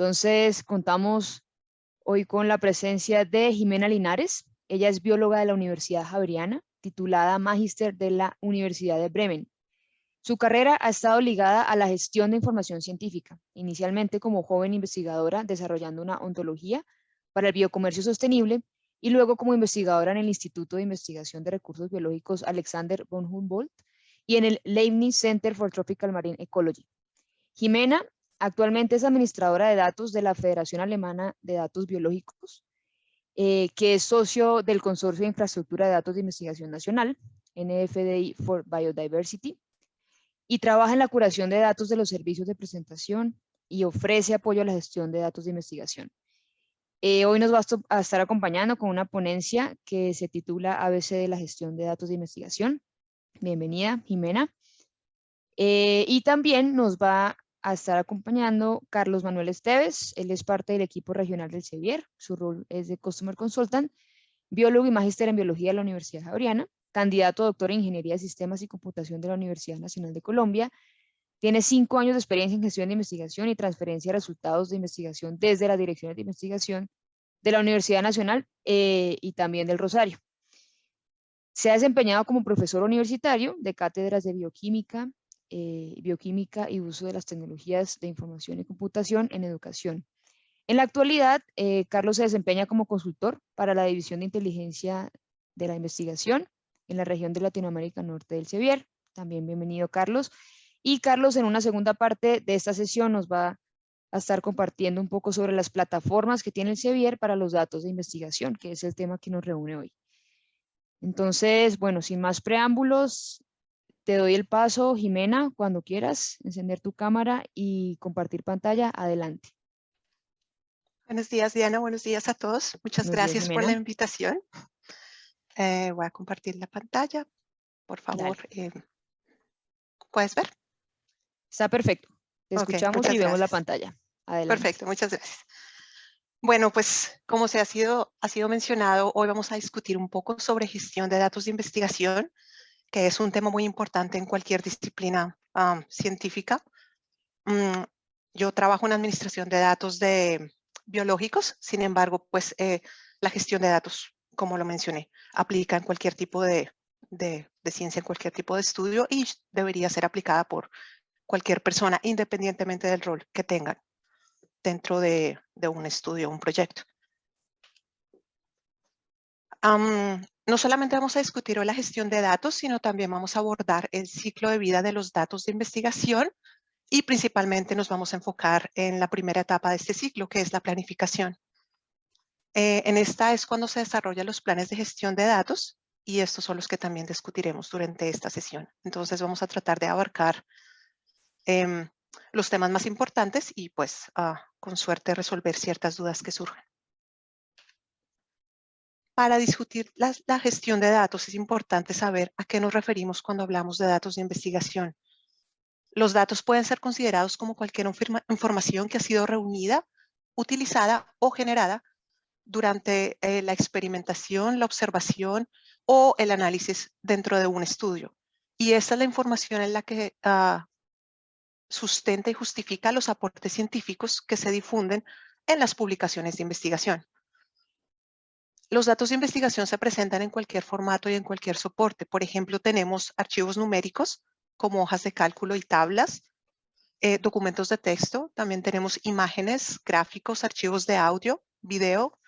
Entonces, contamos hoy con la presencia de Jimena Linares. Ella es bióloga de la Universidad Javeriana, titulada Magíster de la Universidad de Bremen. Su carrera ha estado ligada a la gestión de información científica, inicialmente como joven investigadora desarrollando una ontología para el biocomercio sostenible y luego como investigadora en el Instituto de Investigación de Recursos Biológicos Alexander von Humboldt y en el Leibniz Center for Tropical Marine Ecology. Jimena actualmente es administradora de datos de la Federación Alemana de Datos Biológicos, que es socio del Consorcio de Infraestructura de Datos de Investigación Nacional, NFDI for Biodiversity, y trabaja en la curación de datos de los servicios de presentación y ofrece apoyo a la gestión de datos de investigación. Hoy nos va a estar acompañando con una ponencia que se titula ABC de la gestión de datos de investigación. Bienvenida, Jimena. Y también nos va a estar acompañando Carlos Manuel Esteves. Él es parte del equipo regional del CEBIER. Su rol es de Customer Consultant, biólogo y magíster en biología de la Universidad Javeriana, candidato a doctor en ingeniería de sistemas y computación de la Universidad Nacional de Colombia. Tiene 5 años de experiencia en gestión de investigación y transferencia de resultados de investigación desde las direcciones de investigación de la Universidad Nacional y también del Rosario. Se ha desempeñado como profesor universitario de cátedras de bioquímica y uso de las tecnologías de información y computación en educación. En la actualidad, Carlos se desempeña como consultor para la División de Inteligencia de la Investigación en la región de Latinoamérica Norte del CEBIER. También bienvenido, Carlos. Y Carlos, en una segunda parte de esta sesión, nos va a estar compartiendo un poco sobre las plataformas que tiene el CEBIER para los datos de investigación, que es el tema que nos reúne hoy. Entonces, bueno, sin más preámbulos, te doy el paso, Jimena, cuando quieras encender tu cámara y compartir pantalla. Adelante. Buenos días, Diana. Buenos días a todos. Muchas Buenos días, gracias por la Jimena. invitación. Voy a compartir la pantalla. Por favor, Dale. ¿puedes ver? Está perfecto. Te Ok, escuchamos y muchas vemos la gracias. pantalla. Adelante. Perfecto, muchas gracias. Bueno, pues como ha sido mencionado, hoy vamos a discutir un poco sobre gestión de datos de investigación, que es un tema muy importante en cualquier disciplina científica. Yo trabajo en administración de datos biológicos, sin embargo, pues la gestión de datos, como lo mencioné, aplica en cualquier tipo de ciencia, en cualquier tipo de estudio y debería ser aplicada por cualquier persona, independientemente del rol que tengan dentro de un estudio o un proyecto. No solamente vamos a discutir hoy la gestión de datos, sino también vamos a abordar el ciclo de vida de los datos de investigación y principalmente nos vamos a enfocar en la primera etapa de este ciclo, que es la planificación. En esta es cuando se desarrollan los planes de gestión de datos y estos son los que también discutiremos durante esta sesión. Entonces vamos a tratar de abarcar los temas más importantes y pues con suerte resolver ciertas dudas que surjan. Para discutir la gestión de datos es importante saber a qué nos referimos cuando hablamos de datos de investigación. Los datos pueden ser considerados como cualquier información que ha sido reunida, utilizada o generada durante la experimentación, la observación o el análisis dentro de un estudio. Y esa es la información en la que sustenta y justifica los aportes científicos que se difunden en las publicaciones de investigación. Los datos de investigación se presentan en cualquier formato y en cualquier soporte. Por ejemplo, tenemos archivos numéricos como hojas de cálculo y tablas, documentos de texto, también tenemos imágenes, gráficos, archivos de audio, video,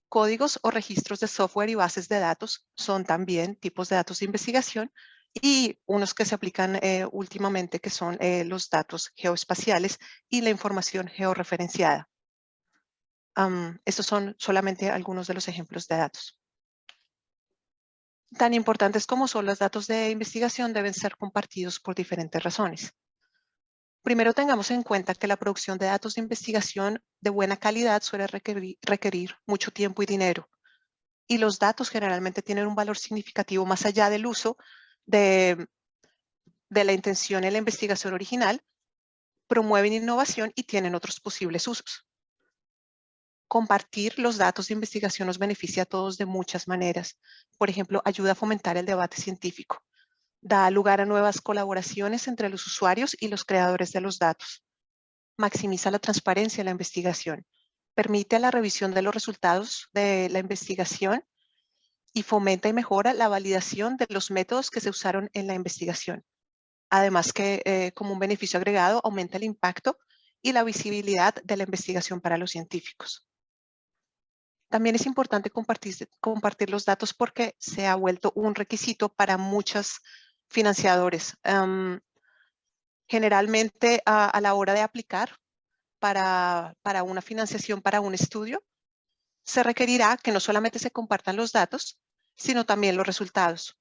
códigos o registros de software y bases de datos son también tipos de datos de investigación y unos que se aplican últimamente que son los datos geoespaciales y la información georreferenciada. Estos son solamente algunos de los ejemplos de datos. Tan importantes como son los datos de investigación deben ser compartidos por diferentes razones. Primero tengamos en cuenta que la producción de datos de investigación de buena calidad suele requerir mucho tiempo y dinero. Y los datos generalmente tienen un valor significativo más allá del uso de la intención en la investigación original, promueven innovación y tienen otros posibles usos. Compartir los datos de investigación nos beneficia a todos de muchas maneras. Por ejemplo, ayuda a fomentar el debate científico. Da lugar a nuevas colaboraciones entre los usuarios y los creadores de los datos. maximiza la transparencia en la investigación, permite la revisión de los resultados de la investigación y fomenta y mejora la validación de los métodos que se usaron en la investigación. Además que como un beneficio agregado aumenta el impacto y la visibilidad de la investigación para los científicos. También es importante compartir los datos porque se ha vuelto un requisito para muchos financiadores. Generalmente a la hora de aplicar para una financiación para un estudio, se requerirá que no solamente se compartan los datos, sino también los resultados.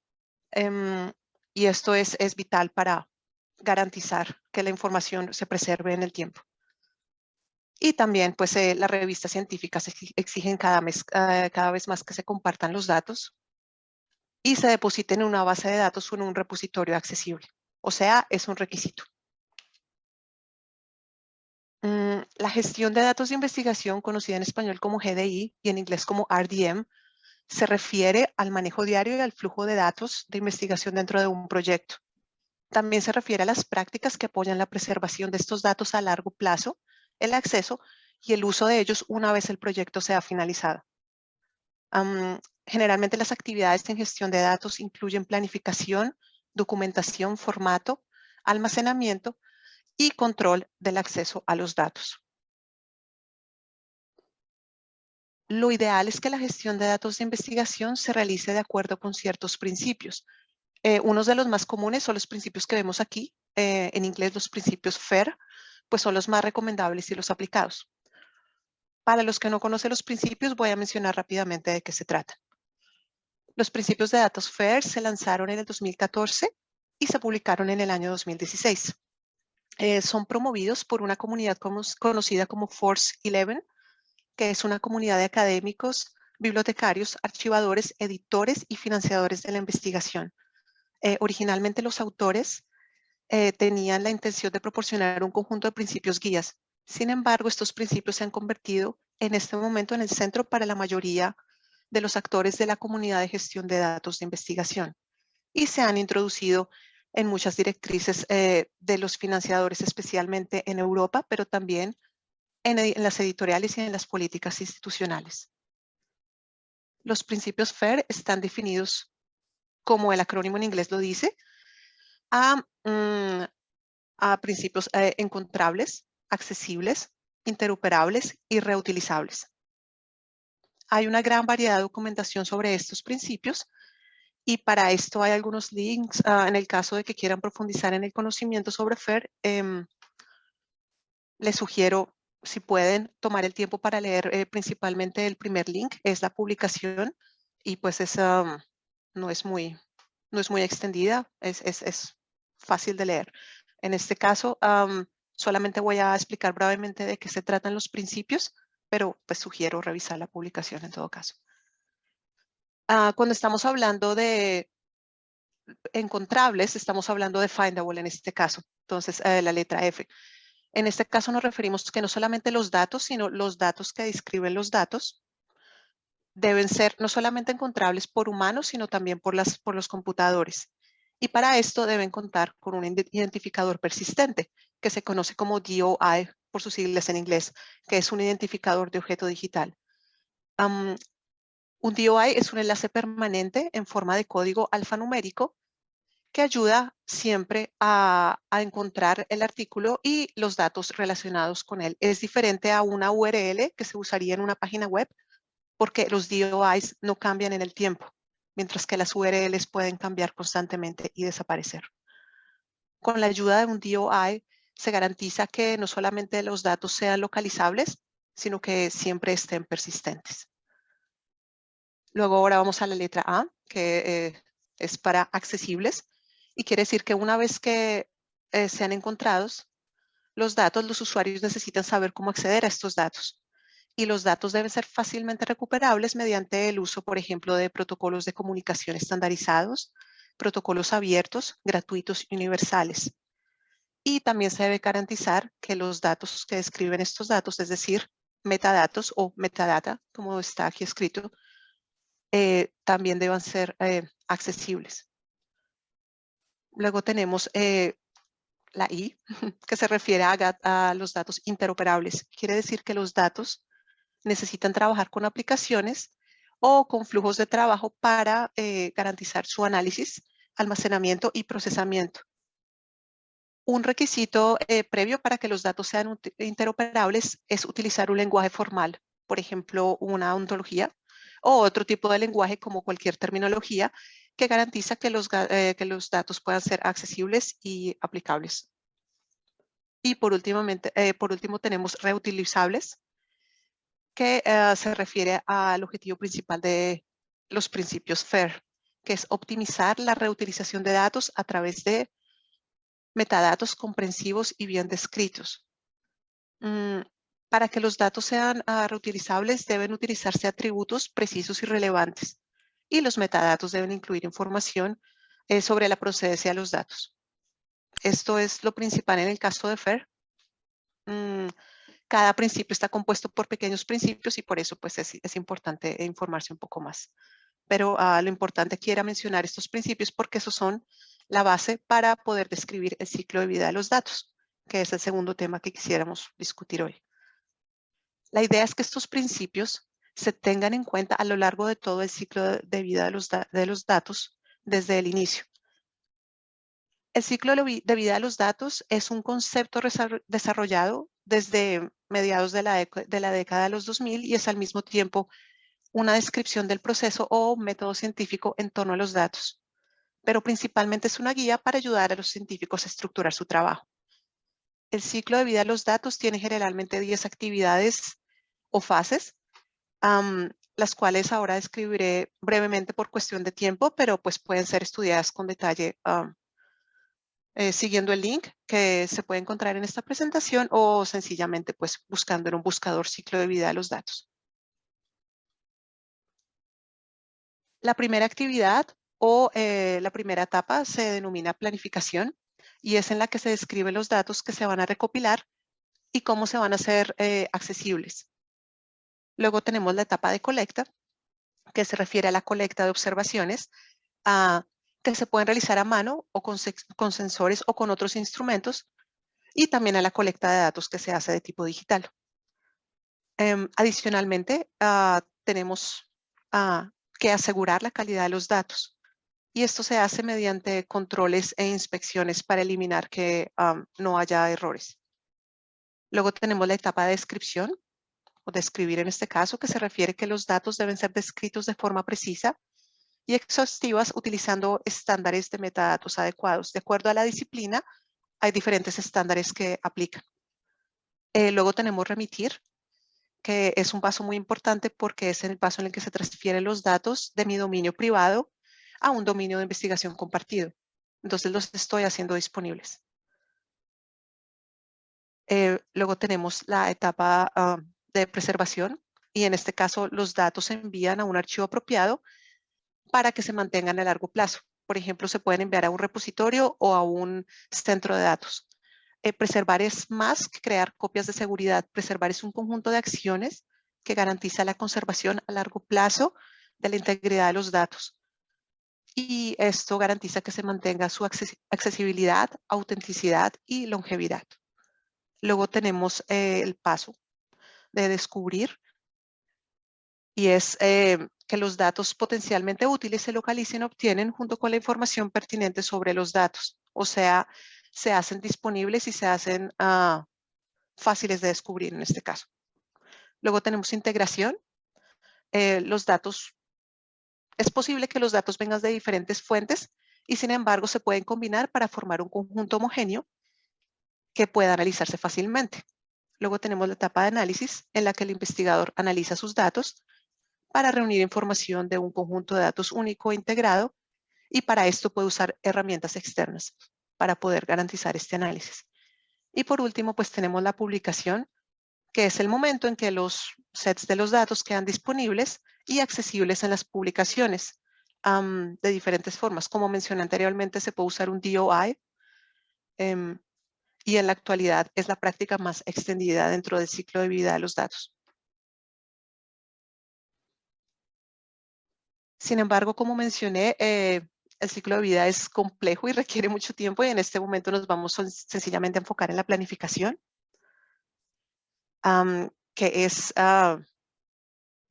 Y esto es vital para garantizar que la información se preserve en el tiempo. Y también, pues, las revistas científicas exigen cada vez más que se compartan los datos y se depositen en una base de datos o en un repositorio accesible. O sea, es un requisito. La gestión de datos de investigación, conocida en español como GDI y en inglés como RDM, se refiere al manejo diario y al flujo de datos de investigación dentro de un proyecto. También se refiere a las prácticas que apoyan la preservación de estos datos a largo plazo, el acceso y el uso de ellos una vez el proyecto sea finalizado. Generalmente las actividades en gestión de datos incluyen planificación, documentación, formato, almacenamiento y control del acceso a los datos. Lo ideal es que la gestión de datos de investigación se realice de acuerdo con ciertos principios. Unos de los más comunes son los principios que vemos aquí, en inglés los principios FAIR, pues son los más recomendables y los aplicados. Para los que no conocen los principios, voy a mencionar rápidamente de qué se trata. Los principios de datos FAIR se lanzaron en el 2014 y se publicaron en el año 2016. Son promovidos por una comunidad conocida como Force 11, que es una comunidad de académicos, bibliotecarios, archivadores, editores y financiadores de la investigación. Originalmente los autores tenían la intención de proporcionar un conjunto de principios guías. Sin embargo, estos principios se han convertido en este momento en el centro para la mayoría de los actores de la comunidad de gestión de datos de investigación y se han introducido en muchas directrices de los financiadores, especialmente en Europa, pero también en las editoriales y en las políticas institucionales. Los principios FAIR están definidos, como el acrónimo en inglés lo dice, a principios encontrables, accesibles, interoperables y reutilizables. Hay una gran variedad de documentación sobre estos principios y para esto hay algunos links en el caso de que quieran profundizar en el conocimiento sobre FAIR. Les sugiero, si pueden, tomar el tiempo para leer principalmente el primer link, es la publicación y pues no es muy extendida, es fácil de leer. En este caso, solamente voy a explicar brevemente de qué se tratan los principios, pero pues sugiero revisar la publicación en todo caso. Cuando estamos hablando de encontrables, estamos hablando de findable en este caso, entonces la letra F. En este caso nos referimos que no solamente los datos, sino los datos que describen los datos deben ser no solamente encontrables por humanos, sino también por los computadores. Y para esto deben contar con un identificador persistente, que se conoce como DOI por sus siglas en inglés, que es un identificador de objeto digital. Un DOI es un enlace permanente en forma de código alfanumérico que ayuda siempre a encontrar el artículo y los datos relacionados con él. Es diferente a una URL que se usaría en una página web porque los DOIs no cambian en el tiempo, mientras que las URLs pueden cambiar constantemente y desaparecer. Con la ayuda de un DOI se garantiza que no solamente los datos sean localizables, sino que siempre estén persistentes. Luego ahora vamos a la letra A, que es para accesibles. Y quiere decir que una vez que sean encontrados los datos, los usuarios necesitan saber cómo acceder a estos datos. Y los datos deben ser fácilmente recuperables mediante el uso, por ejemplo, de protocolos de comunicación estandarizados, protocolos abiertos, gratuitos y universales. Y también se debe garantizar que los datos que describen estos datos, es decir, metadatos o metadata, como está aquí escrito, también deban ser accesibles. Luego tenemos la I, que se refiere a los datos interoperables. Quiere decir que los datos necesitan trabajar con aplicaciones o con flujos de trabajo para garantizar su análisis, almacenamiento y procesamiento. Un requisito previo para que los datos sean interoperables es utilizar un lenguaje formal, por ejemplo, una ontología o otro tipo de lenguaje como cualquier terminología que garantiza que que los datos puedan ser accesibles y aplicables. Y por último tenemos reutilizables, que se refiere al objetivo principal de los principios FAIR, que es optimizar la reutilización de datos a través de metadatos comprensivos y bien descritos. Para que los datos sean reutilizables, deben utilizarse atributos precisos y relevantes, y los metadatos deben incluir información sobre la procedencia de los datos. Esto es lo principal en el caso de FAIR. Cada principio está compuesto por pequeños principios y por eso pues, es importante informarse un poco más. Pero lo importante aquí era mencionar estos principios porque esos son la base para poder describir el ciclo de vida de los datos, que es el segundo tema que quisiéramos discutir hoy. La idea es que estos principios se tengan en cuenta a lo largo de todo el ciclo de vida de los datos desde el inicio. El ciclo de vida de los datos es un concepto desarrollado desde mediados de la década de los 2000 y es al mismo tiempo una descripción del proceso o método científico en torno a los datos, pero principalmente es una guía para ayudar a los científicos a estructurar su trabajo. El ciclo de vida de los datos tiene generalmente 10 actividades o fases, las cuales ahora describiré brevemente por cuestión de tiempo, pero pues pueden ser estudiadas con detalle siguiendo el link que se puede encontrar en esta presentación o sencillamente pues buscando en un buscador ciclo de vida de los datos. La primera actividad o la primera etapa se denomina planificación y es en la que se describen los datos que se van a recopilar y cómo se van a hacer accesibles. Luego tenemos la etapa de colecta, que se refiere a la colecta de observaciones que se pueden realizar a mano o con sensores o con otros instrumentos, y también a la colecta de datos que se hace de tipo digital. Adicionalmente, tenemos que asegurar la calidad de los datos, y esto se hace mediante controles e inspecciones para eliminar que no haya errores. Luego tenemos la etapa de descripción, o describir en este caso, que se refiere que los datos deben ser descritos de forma precisa y exhaustivas utilizando estándares de metadatos adecuados. De acuerdo a la disciplina, hay diferentes estándares que aplican. Luego tenemos remitir, que es un paso muy importante porque es el paso en el que se transfieren los datos de mi dominio privado a un dominio de investigación compartido. Entonces los estoy haciendo disponibles. Luego tenemos la etapa de preservación y en este caso los datos se envían a un archivo apropiado para que se mantengan a largo plazo. Por ejemplo, se pueden enviar a un repositorio o a un centro de datos. Preservar es más que crear copias de seguridad. Preservar es un conjunto de acciones que garantiza la conservación a largo plazo de la integridad de los datos. Y esto garantiza que se mantenga su accesibilidad, autenticidad y longevidad. Luego tenemos el paso de descubrir, y es que los datos potencialmente útiles se localicen y obtienen junto con la información pertinente sobre los datos. O sea, se hacen disponibles y se hacen fáciles de descubrir en este caso. Luego tenemos integración. Los datos, es posible que los datos vengan de diferentes fuentes y sin embargo se pueden combinar para formar un conjunto homogéneo que pueda analizarse fácilmente. Luego tenemos la etapa de análisis en la que el investigador analiza sus datos para reunir información de un conjunto de datos único e integrado, y para esto puede usar herramientas externas para poder garantizar este análisis. Y por último, pues tenemos la publicación, que es el momento en que los sets de los datos quedan disponibles y accesibles en las publicaciones de diferentes formas. Como mencioné anteriormente, se puede usar un DOI y en la actualidad es la práctica más extendida dentro del ciclo de vida de los datos. Sin embargo, como mencioné, El ciclo de vida es complejo y requiere mucho tiempo, y en este momento nos vamos sencillamente a enfocar en la planificación, que es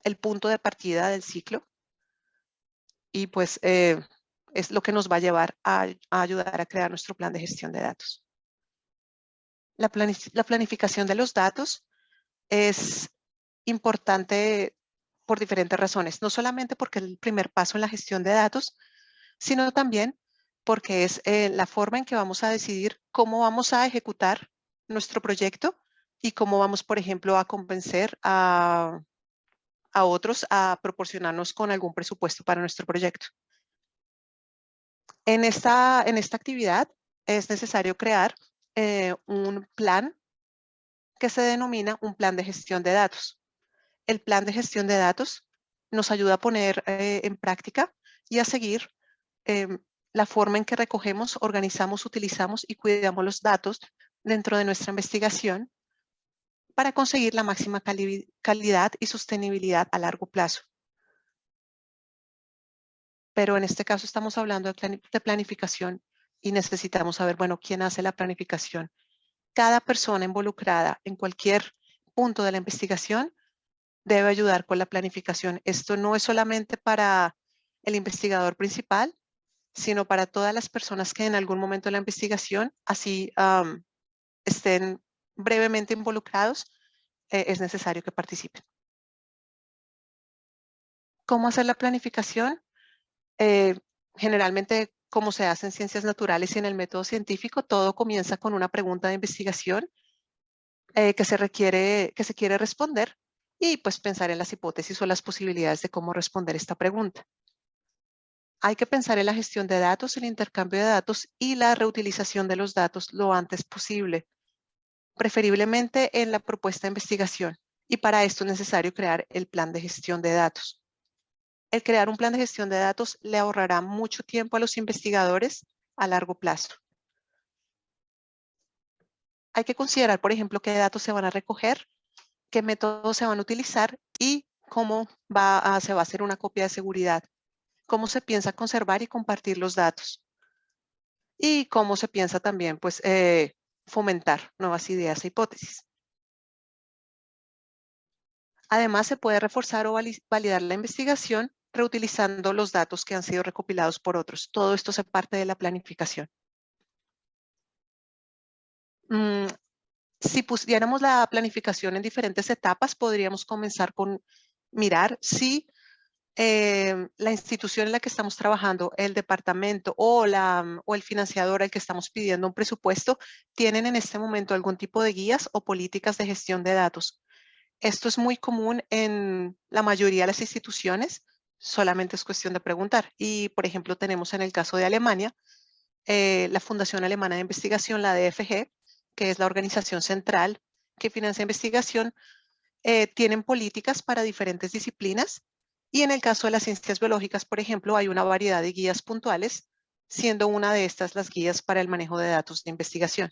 el punto de partida del ciclo, y pues es lo que nos va a llevar a ayudar a crear nuestro plan de gestión de datos. La planificación de los datos es importante por diferentes razones, no solamente porque es el primer paso en la gestión de datos, sino también porque es la forma en que vamos a decidir cómo vamos a ejecutar nuestro proyecto y cómo vamos, por ejemplo, a convencer a otros a proporcionarnos con algún presupuesto para nuestro proyecto. En esta actividad es necesario crear un plan que se denomina un plan de gestión de datos. El plan de gestión de datos nos ayuda a poner en práctica y a seguir la forma en que recogemos, organizamos, utilizamos y cuidamos los datos dentro de nuestra investigación para conseguir la máxima calidad y sostenibilidad a largo plazo. Pero en este caso estamos hablando de planificación y necesitamos saber, bueno, ¿quién hace la planificación? Cada persona involucrada en cualquier punto de la investigación debe ayudar con la planificación. Esto no es solamente para el investigador principal, sino para todas las personas que en algún momento de la investigación, así estén brevemente involucrados, es necesario que participen. ¿Cómo hacer la planificación? Generalmente, como se hace en ciencias naturales y en el método científico, todo comienza con una pregunta de investigación que se quiere responder, y pues pensar en las hipótesis o las posibilidades de cómo responder esta pregunta. Hay que pensar en la gestión de datos, el intercambio de datos y la reutilización de los datos lo antes posible, preferiblemente en la propuesta de investigación. Y para esto es necesario crear el plan de gestión de datos. El crear un plan de gestión de datos le ahorrará mucho tiempo a los investigadores a largo plazo. Hay que considerar, por ejemplo, qué datos se van a recoger, qué métodos se van a utilizar y cómo se va a hacer una copia de seguridad, cómo se piensa conservar y compartir los datos, y cómo se piensa también pues, fomentar nuevas ideas e hipótesis. Además, se puede reforzar o validar la investigación reutilizando los datos que han sido recopilados por otros. Todo esto es parte de la planificación. Si pusiéramos la planificación en diferentes etapas, podríamos comenzar con mirar si la institución en la que estamos trabajando, el departamento o el financiador al que estamos pidiendo un presupuesto, tienen en este momento algún tipo de guías o políticas de gestión de datos. Esto es muy común en la mayoría de las instituciones, solamente es cuestión de preguntar. Y, por ejemplo, tenemos en el caso de Alemania, la Fundación Alemana de Investigación, la DFG, que es la organización central que financia investigación, tienen políticas para diferentes disciplinas, y en el caso de las ciencias biológicas, por ejemplo, hay una variedad de guías puntuales, siendo una de estas las guías para el manejo de datos de investigación.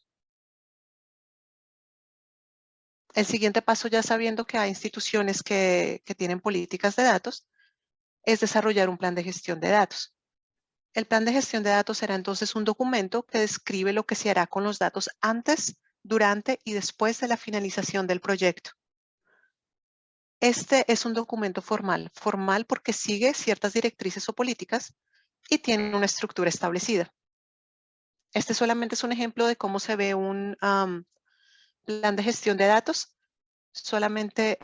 El siguiente paso, ya sabiendo que hay instituciones que tienen políticas de datos, es desarrollar un plan de gestión de datos. El plan de gestión de datos será entonces un documento que describe lo que se hará con los datos antes, durante y después de la finalización del proyecto. Este es un documento formal porque sigue ciertas directrices o políticas y tiene una estructura establecida. Este solamente es un ejemplo de cómo se ve un plan de gestión de datos. Solamente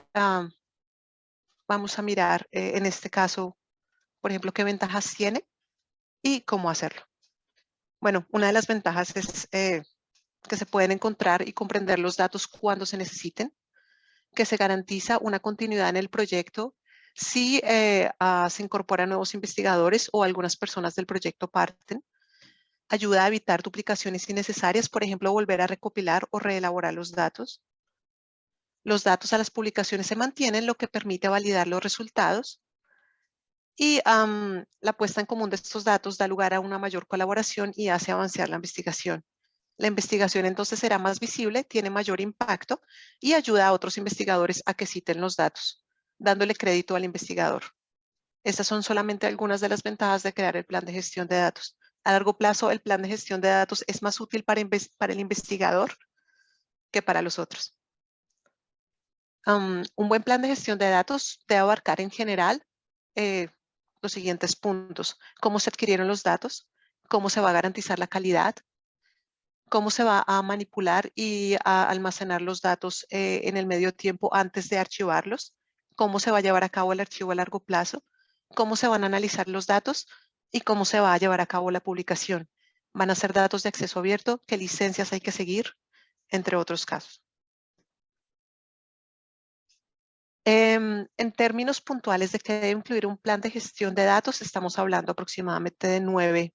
vamos a mirar en este caso, por ejemplo, qué ventajas tiene y cómo hacerlo. Bueno, una de las ventajas es que se pueden encontrar y comprender los datos cuando se necesiten, que se garantiza una continuidad en el proyecto si se incorporan nuevos investigadores o algunas personas del proyecto parten. Ayuda a evitar duplicaciones innecesarias, por ejemplo, volver a recopilar o reelaborar los datos. Los datos a las publicaciones se mantienen, lo que permite validar los resultados. Y la puesta en común de estos datos da lugar a una mayor colaboración y hace avanzar la investigación. La investigación entonces será más visible, tiene mayor impacto y ayuda a otros investigadores a que citen los datos, dándole crédito al investigador. Estas son solamente algunas de las ventajas de crear el plan de gestión de datos. A largo plazo, el plan de gestión de datos es más útil para el investigador que para los otros. Un buen plan de gestión de datos debe abarcar en general los siguientes puntos: cómo se adquirieron los datos, cómo se va a garantizar la calidad, cómo se va a manipular y a almacenar los datos en el medio tiempo antes de archivarlos, cómo se va a llevar a cabo el archivo a largo plazo, cómo se van a analizar los datos y cómo se va a llevar a cabo la publicación. Van a ser datos de acceso abierto, qué licencias hay que seguir, entre otros casos. En términos puntuales de que debe incluir un plan de gestión de datos, estamos hablando aproximadamente de 9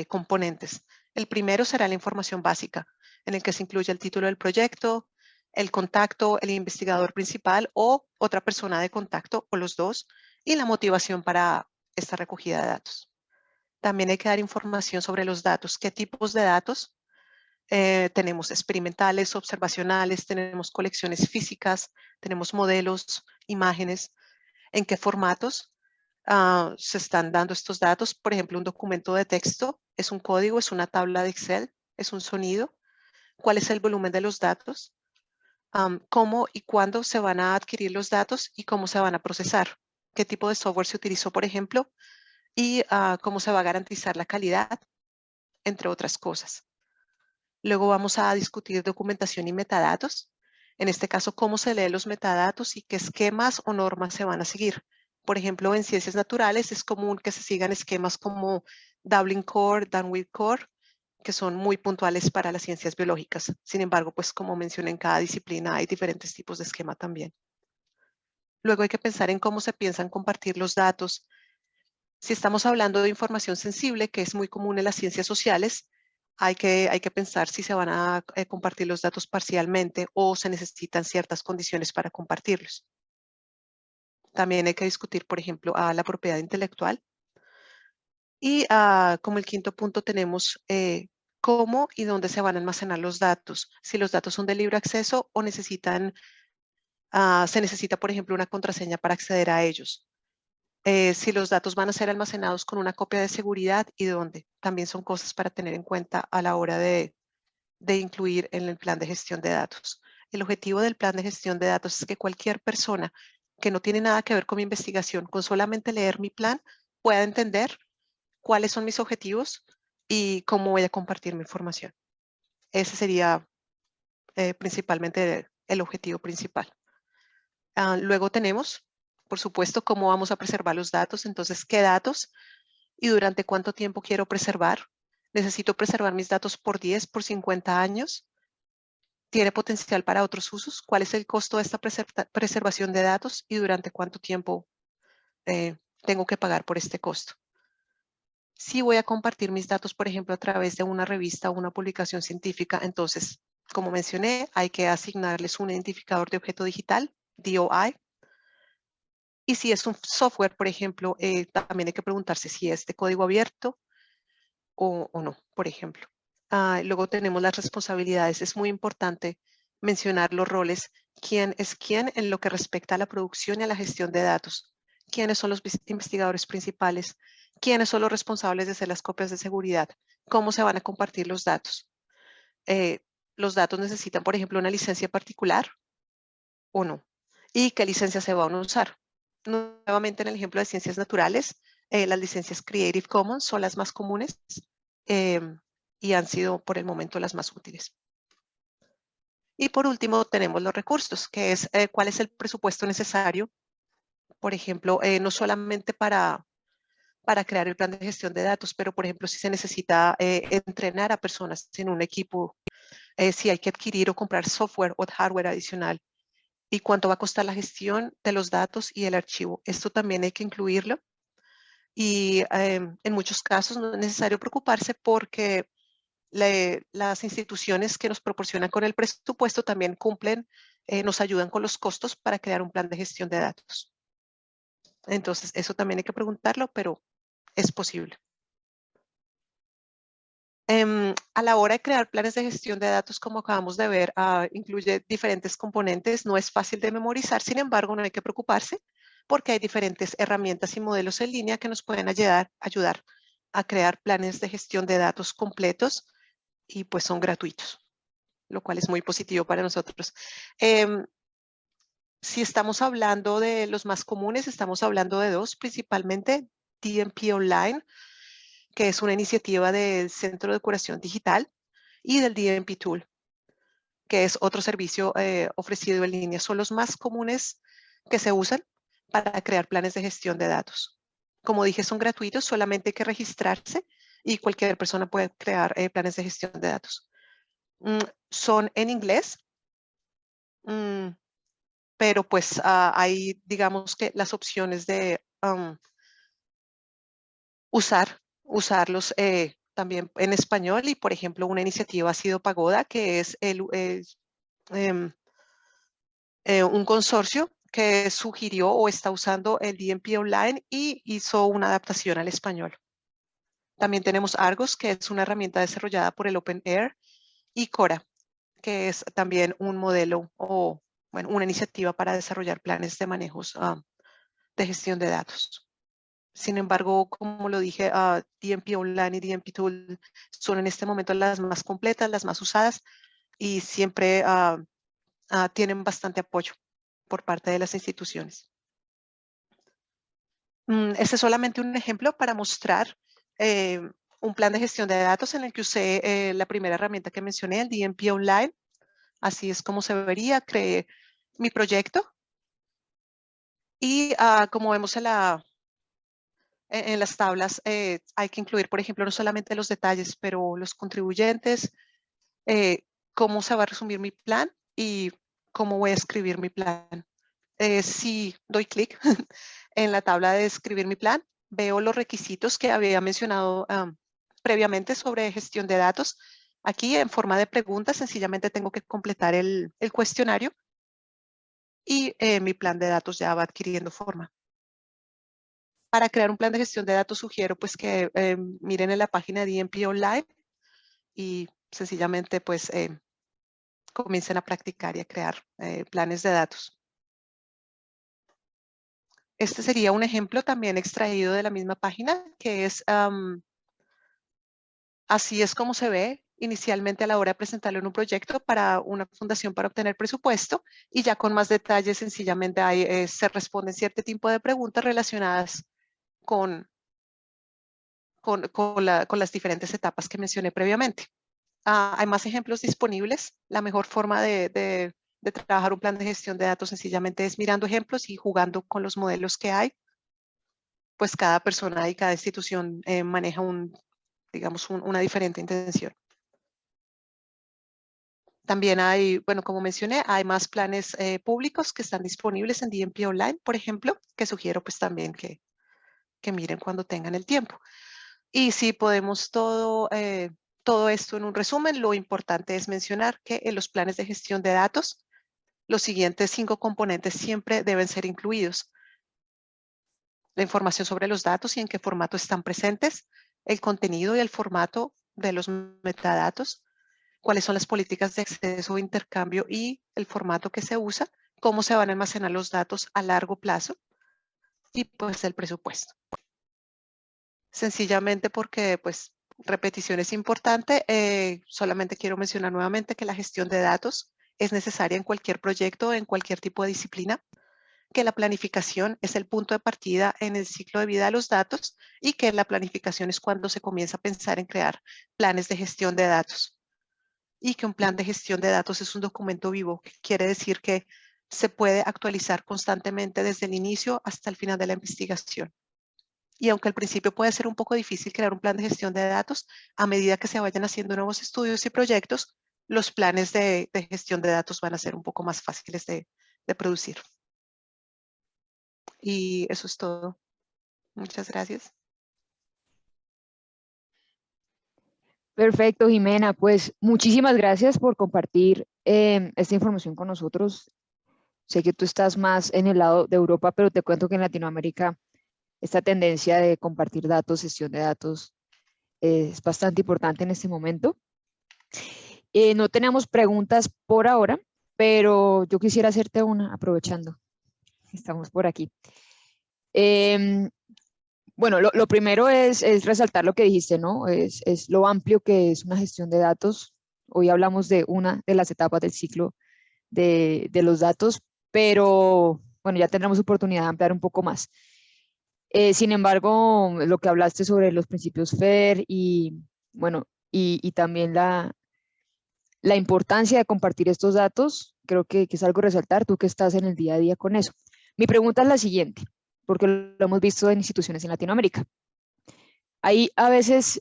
componentes. El primero será la información básica, en el que se incluye el título del proyecto, el contacto, el investigador principal o otra persona de contacto o los dos, y la motivación para esta recogida de datos. También hay que dar información sobre los datos, qué tipos de datos. Tenemos experimentales, observacionales, tenemos colecciones físicas, tenemos modelos, imágenes, en qué formatos se están dando estos datos. Por ejemplo, un documento de texto es un código, es una tabla de Excel, es un sonido. ¿Cuál es el volumen de los datos? ¿Cómo y cuándo se van a adquirir los datos y cómo se van a procesar? ¿Qué tipo de software se utilizó, por ejemplo? Y cómo se va a garantizar la calidad, entre otras cosas. Luego vamos a discutir documentación y metadatos. En este caso, cómo se leen los metadatos y qué esquemas o normas se van a seguir. Por ejemplo, en ciencias naturales es común que se sigan esquemas como Dublin Core, Danwich Core, que son muy puntuales para las ciencias biológicas. Sin embargo, pues como mencioné, en cada disciplina hay diferentes tipos de esquema también. Luego hay que pensar en cómo se piensan compartir los datos. Si estamos hablando de información sensible, que es muy común en las ciencias sociales, hay que pensar si se van a compartir los datos parcialmente o se necesitan ciertas condiciones para compartirlos. También hay que discutir, por ejemplo, la propiedad intelectual. Y como el quinto punto tenemos cómo y dónde se van a almacenar los datos. Si los datos son de libre acceso o se necesita, por ejemplo, una contraseña para acceder a ellos. Si los datos van a ser almacenados con una copia de seguridad y dónde. También son cosas para tener en cuenta a la hora de incluir en el plan de gestión de datos. El objetivo del plan de gestión de datos es que cualquier persona que no tiene nada que ver con mi investigación, con solamente leer mi plan, pueda entender cuáles son mis objetivos y cómo voy a compartir mi información. Ese sería principalmente el objetivo principal. Luego tenemos, por supuesto, cómo vamos a preservar los datos. Entonces, ¿qué datos y durante cuánto tiempo quiero preservar? ¿Necesito preservar mis datos por 10, por 50 años? ¿Tiene potencial para otros usos? ¿Cuál es el costo de esta preservación de datos y durante cuánto tiempo tengo que pagar por este costo? Si voy a compartir mis datos, por ejemplo, a través de una revista o una publicación científica, entonces, como mencioné, hay que asignarles un identificador de objeto digital, DOI. Y si es un software, por ejemplo, también hay que preguntarse si es de código abierto o no, por ejemplo. Luego tenemos las responsabilidades. Es muy importante mencionar los roles. ¿Quién es quién en lo que respecta a la producción y a la gestión de datos? ¿Quiénes son los investigadores principales? ¿Quiénes son los responsables de hacer las copias de seguridad? ¿Cómo se van a compartir los datos? ¿Los datos necesitan, por ejemplo, una licencia particular o no? ¿Y qué licencia se van a usar? Nuevamente, en el ejemplo de ciencias naturales, las licencias Creative Commons son las más comunes y han sido por el momento las más útiles. Y por último, tenemos los recursos, que es cuál es el presupuesto necesario, por ejemplo, no solamente para crear el plan de gestión de datos, pero por ejemplo, si se necesita entrenar a personas en un equipo, si hay que adquirir o comprar software o hardware adicional, y cuánto va a costar la gestión de los datos y el archivo. Esto también hay que incluirlo. Y en muchos casos no es necesario preocuparse porque las instituciones que nos proporcionan con el presupuesto también cumplen, nos ayudan con los costos para crear un plan de gestión de datos. Entonces, eso también hay que preguntarlo, pero es posible. A la hora de crear planes de gestión de datos, como acabamos de ver, incluye diferentes componentes. No es fácil de memorizar, sin embargo, no hay que preocuparse porque hay diferentes herramientas y modelos en línea que nos pueden ayudar a crear planes de gestión de datos completos y pues son gratuitos, lo cual es muy positivo para nosotros. Si estamos hablando de los más comunes, estamos hablando de dos, principalmente DMP Online, que es una iniciativa del Centro de Curación Digital, y del DMP Tool, que es otro servicio ofrecido en línea. Son los más comunes que se usan para crear planes de gestión de datos. Como dije, son gratuitos, solamente hay que registrarse y cualquier persona puede crear planes de gestión de datos. Son en inglés, pero pues hay, digamos que las opciones de usarlos también en español y, por ejemplo, una iniciativa ha sido Pagoda, que es un consorcio que sugirió o está usando el DMP Online y hizo una adaptación al español. También tenemos Argos, que es una herramienta desarrollada por el OpenAIRE, y Cora, que es también un modelo o bueno, una iniciativa para desarrollar planes de manejos de gestión de datos. Sin embargo, como lo dije, DMP Online y DMP Tool son en este momento las más completas, las más usadas y siempre tienen bastante apoyo por parte de las instituciones. Este es solamente un ejemplo para mostrar un plan de gestión de datos en el que usé la primera herramienta que mencioné, el DMP Online. Así es como se vería. Creé mi proyecto y como vemos en las tablas, hay que incluir, por ejemplo, no solamente los detalles, pero los contribuyentes, cómo se va a resumir mi plan y cómo voy a escribir mi plan. Si doy clic en la tabla de escribir mi plan, veo los requisitos que había mencionado previamente sobre gestión de datos. Aquí en forma de preguntas, sencillamente tengo que completar el cuestionario y mi plan de datos ya va adquiriendo forma. Para crear un plan de gestión de datos sugiero pues que miren en la página de DMP Online y sencillamente pues comiencen a practicar y a crear planes de datos. Este sería un ejemplo también extraído de la misma página, que es así es como se ve inicialmente a la hora de presentarlo en un proyecto para una fundación para obtener presupuesto, y ya con más detalles sencillamente se responden cierto tipo de preguntas relacionadas con las diferentes etapas que mencioné previamente. Hay más ejemplos disponibles. La mejor forma de trabajar un plan de gestión de datos sencillamente es mirando ejemplos y jugando con los modelos que hay. Pues cada persona y cada institución maneja digamos, una diferente intención. También hay, bueno, como mencioné, hay más planes públicos que están disponibles en DMP Online, por ejemplo, que sugiero pues también que miren cuando tengan el tiempo. Y si podemos todo esto en un resumen, lo importante es mencionar que en los planes de gestión de datos, los siguientes 5 componentes siempre deben ser incluidos: la información sobre los datos y en qué formato están presentes, el contenido y el formato de los metadatos, cuáles son las políticas de acceso o intercambio y el formato que se usa, cómo se van a almacenar los datos a largo plazo y pues el presupuesto. Sencillamente porque pues repetición es importante. Solamente quiero mencionar nuevamente que la gestión de datos es necesaria en cualquier proyecto, en cualquier tipo de disciplina, que la planificación es el punto de partida en el ciclo de vida de los datos y que la planificación es cuando se comienza a pensar en crear planes de gestión de datos, y que un plan de gestión de datos es un documento vivo, que quiere decir que se puede actualizar constantemente desde el inicio hasta el final de la investigación. Y aunque al principio puede ser un poco difícil crear un plan de gestión de datos, a medida que se vayan haciendo nuevos estudios y proyectos, los planes de gestión de datos van a ser un poco más fáciles de producir. Y eso es todo. Muchas gracias. Perfecto, Jimena. Pues muchísimas gracias por compartir esta información con nosotros. Sé que tú estás más en el lado de Europa, pero te cuento que en Latinoamérica esta tendencia de compartir datos, gestión de datos, es bastante importante en este momento. No tenemos preguntas por ahora, pero yo quisiera hacerte una, aprovechando que estamos por aquí. Em, bueno, lo primero es resaltar lo que dijiste, ¿no? Es lo amplio que es una gestión de datos. Hoy hablamos de una de las etapas del ciclo de los datos, pero bueno, ya tendremos oportunidad de ampliar un poco más. Sin embargo, lo que hablaste sobre los principios FAIR y, bueno, y también la importancia de compartir estos datos, creo que es algo a resaltar, tú que estás en el día a día con eso. Mi pregunta es la siguiente, porque lo hemos visto en instituciones en Latinoamérica. Hay a veces